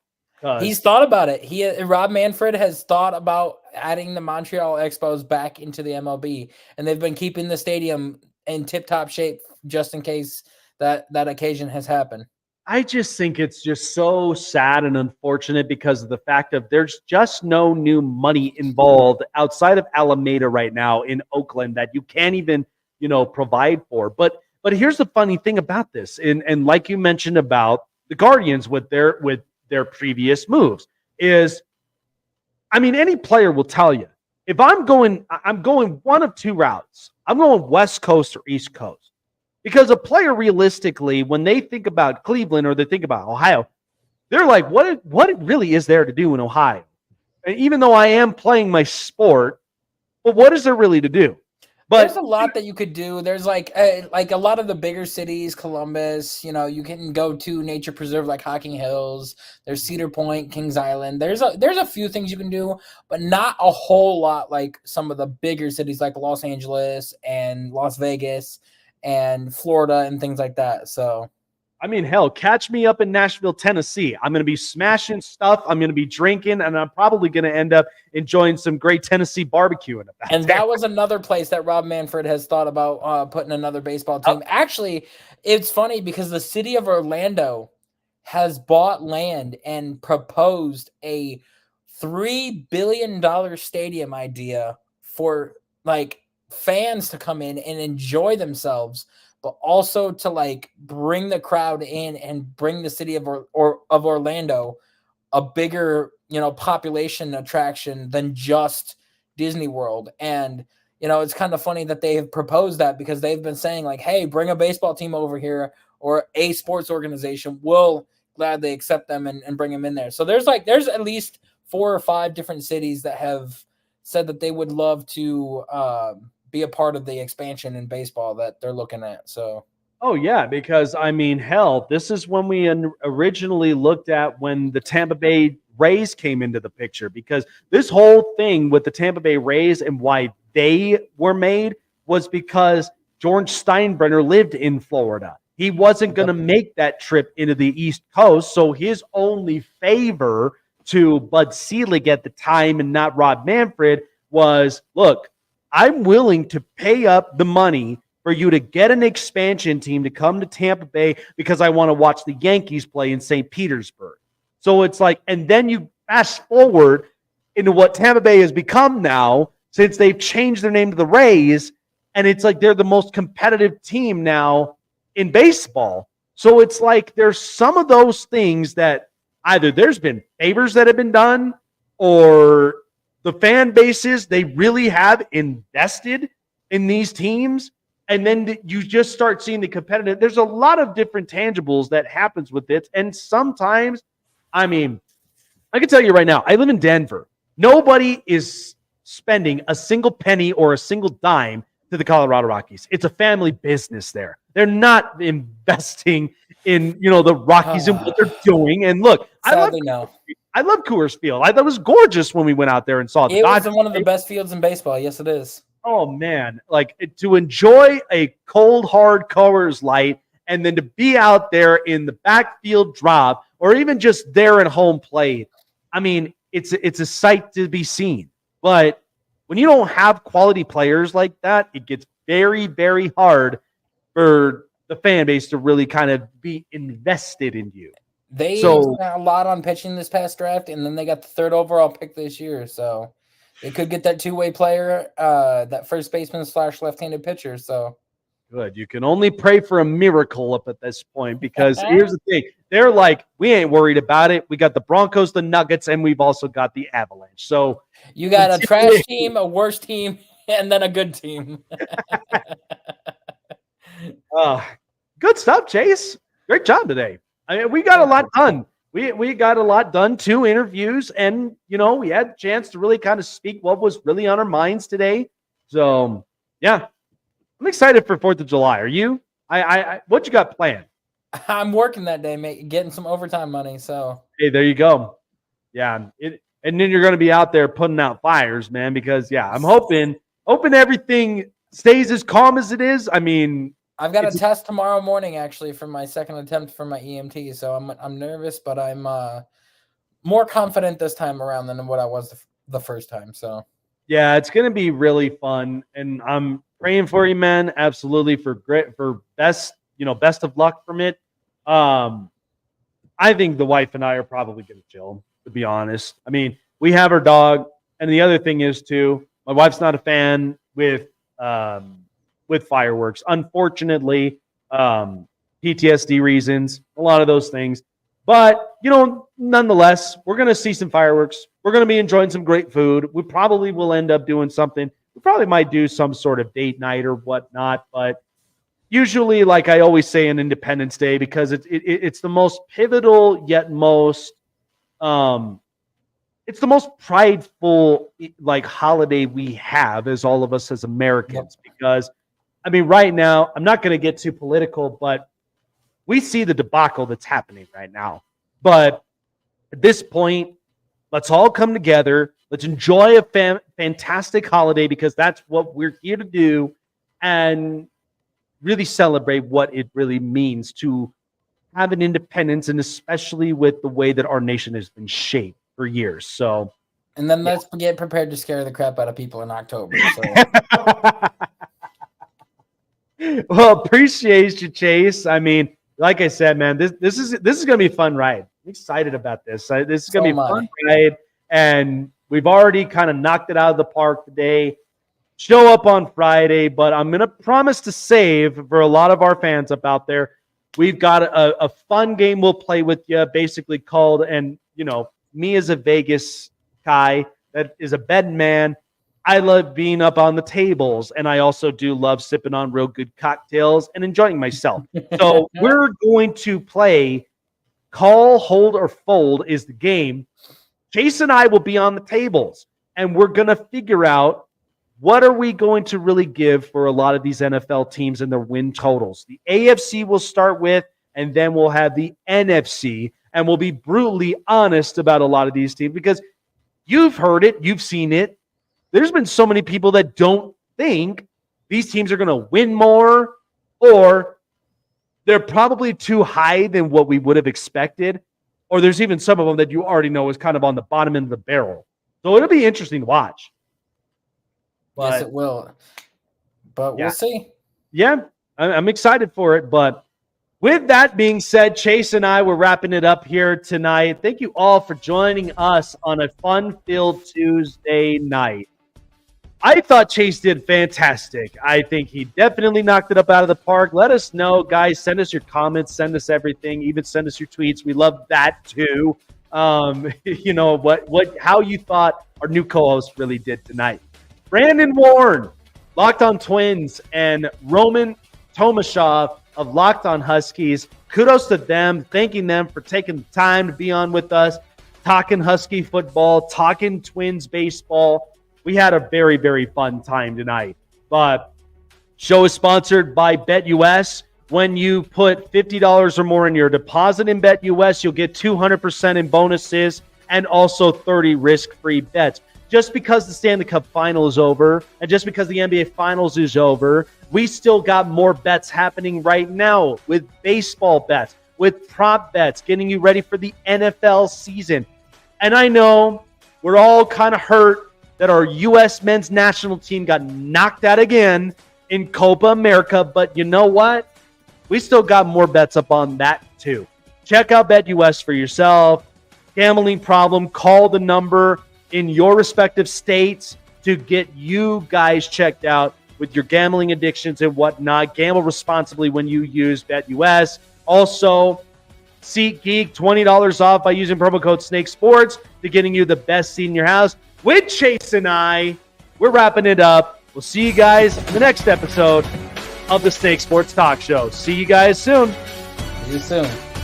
He's thought about it. Rob Manfred has thought about adding the Montreal Expos back into the MLB, and they've been keeping the stadium in tip-top shape just in case that occasion has happened. I just think it's just so sad and unfortunate because of the fact of there's just no new money involved outside of Alameda right now in Oakland that you can't even, provide for. But here's the funny thing about this, and like you mentioned about the Guardians with their previous moves is, any player will tell you, if I'm going one of 2 routes. I'm going West Coast or East Coast. Because a player realistically, when they think about Cleveland or they think about Ohio, they're like, what really is there to do in Ohio? And even though I am playing my sport, but what is there really to do? But there's a lot that you could do. There's like a lot of the bigger cities, Columbus, you can go to nature preserve like Hocking Hills. There's Cedar Point, Kings Island. There's a few things you can do, but not a whole lot like some of the bigger cities like Los Angeles and Las Vegas and Florida and things like that. So, hell, catch me up in Nashville, Tennessee. I'm going to be smashing stuff. I'm going to be drinking, and I'm probably going to end up enjoying some great Tennessee barbecue in it. And that was another place that Rob Manfred has thought about putting another baseball team. Actually, it's funny because the city of Orlando has bought land and proposed a $3 billion stadium idea for fans to come in and enjoy themselves, but also to bring the crowd in and bring the city of Orlando a bigger, population attraction than just Disney World. And, it's kind of funny that they have proposed that because they've been saying hey, bring a baseball team over here or a sports organization will gladly accept them and bring them in there. So there's at least 4 or 5 different cities that have said that they would love to, be a part of the expansion in baseball that they're looking at. So, oh yeah, because hell, this is when we originally looked at when the Tampa Bay Rays came into the picture, because this whole thing with the Tampa Bay Rays and why they were made was because George Steinbrenner lived in Florida. He wasn't going to make that trip into the East Coast, so his only favor to Bud Selig at the time and not Rob Manfred was, look, I'm willing to pay up the money for you to get an expansion team to come to Tampa Bay because I want to watch the Yankees play in St. Petersburg. So it's and then you fast forward into what Tampa Bay has become now since they've changed their name to the Rays, and it's they're the most competitive team now in baseball. So it's there's some of those things that either there's been favors that have been done or the fan bases, they really have invested in these teams. And then you just start seeing the competitive. There's a lot of different tangibles that happens with it. And sometimes, I can tell you right now, I live in Denver. Nobody is spending a single penny or a single dime to the Colorado Rockies. It's a family business there. They're not investing in, the Rockies and what they're doing. And look, sadly, no. I love Coors Field. I thought it was gorgeous when we went out there and saw it. It was one of the best fields in baseball. Yes, it is. Oh, man. To enjoy a cold, hard Coors Light and then to be out there in the backfield drop or even just there at home plate, it's a sight to be seen. But when you don't have quality players like that, it gets very, very hard for the fan base to really kind of be invested in you. They spent a lot on pitching this past draft, and then they got the 3rd overall pick this year. So they could get that 2-way player, that first baseman / left-handed pitcher. So good. You can only pray for a miracle up at this point because here's the thing. They're we ain't worried about it. We got the Broncos, the Nuggets, and we've also got the Avalanche. So you got a trash team, a worse team, and then a good team. Good stuff, Chase. Great job today. We got a lot done. We got a lot done, 2 interviews, and, we had a chance to really kind of speak what was really on our minds today. So, yeah, I'm excited for 4th of July. Are you? What you got planned? I'm working that day, getting some overtime money. So hey, there you go. Yeah, and then you're going to be out there putting out fires, man. Because I'm hoping everything stays as calm as it is. I mean, I've got a test tomorrow morning actually for my second attempt for my EMT. So I'm nervous, but I'm more confident this time around than what I was the first time. So yeah, it's going to be really fun, and I'm praying for you, man. Absolutely for best of luck from it. I think the wife and I are probably going to chill, to be honest. I mean, we have our dog, and the other thing is too, my wife's not a fan with fireworks. Unfortunately, PTSD reasons, a lot of those things. But, nonetheless, we're going to see some fireworks. We're going to be enjoying some great food. We probably will end up doing something. We probably might do some sort of date night or whatnot. But usually, like I always say on Independence Day, because it's the most pivotal yet most it's the most prideful holiday we have as all of us as Americans. Yep. Because, I mean, right now, I'm not going to get too political, but we see the debacle that's happening right now. But at this point, let's all come together. Let's enjoy a fantastic holiday, because that's what we're here to do, and really celebrate what it really means to have an independence, and especially with the way that our nation has been shaped for years. So, and then let's get prepared to scare the crap out of people in October. So. Well, appreciate you, Chase. I mean, like I said, man, this is going to be a fun ride. I'm excited about this. This is going to be a fun ride, and we've already kind of knocked it out of the park today. Show up on Friday, but I'm going to promise to save for a lot of our fans up out there. We've got a fun game we'll play with you, basically called, and me as a Vegas guy that is a betting man, I love being up on the tables, and I also do love sipping on real good cocktails and enjoying myself. So we're going to play Call, Hold, or Fold is the game. Chase and I will be on the tables, and we're going to figure out what are we going to really give for a lot of these NFL teams and their win totals. The AFC we'll start with, and then we'll have the NFC, and we'll be brutally honest about a lot of these teams, because you've heard it, you've seen it. There's been so many people that don't think these teams are going to win more, or they're probably too high than what we would have expected, or there's even some of them that you already know is kind of on the bottom end of the barrel. So it'll be interesting to watch. But, yes, it will. But we'll see. Yeah, I'm excited for it. But with that being said, Chase and I were wrapping it up here tonight. Thank you all for joining us on a fun-filled Tuesday night. I thought Chase did fantastic. I think he definitely knocked it up out of the park. Let us know, guys. Send us your comments. Send us everything. Even send us your tweets. We love that too. How you thought our new co-host really did tonight. Brandon Warren, Locked On Twins, and Roman Tomashov of Locked On Huskies. Kudos to them. Thanking them for taking the time to be on with us, talking Husky football, talking Twins baseball. We had a very, very fun time tonight. But show is sponsored by BetUS. When you put $50 or more in your deposit in BetUS, you'll get 200% in bonuses and also 30 risk-free bets. Just because the Stanley Cup Final is over and just because the NBA Finals is over, we still got more bets happening right now with baseball bets, with prop bets, getting you ready for the NFL season. And I know we're all kind of hurt that our U.S. men's national team got knocked out again in Copa America, but you know what? We still got more bets up on that too. Check out BetUS for yourself. Gambling problem, call the number in your respective states to get you guys checked out with your gambling addictions and whatnot. Gamble responsibly when you use BetUS. Also, SeatGeek, $20 off by using promo code SnakeSports to getting you the best seat in your house. With Chase and I, we're wrapping it up. We'll see you guys in the next episode of the Snake Sports Talk Show. See you guys soon. See you soon.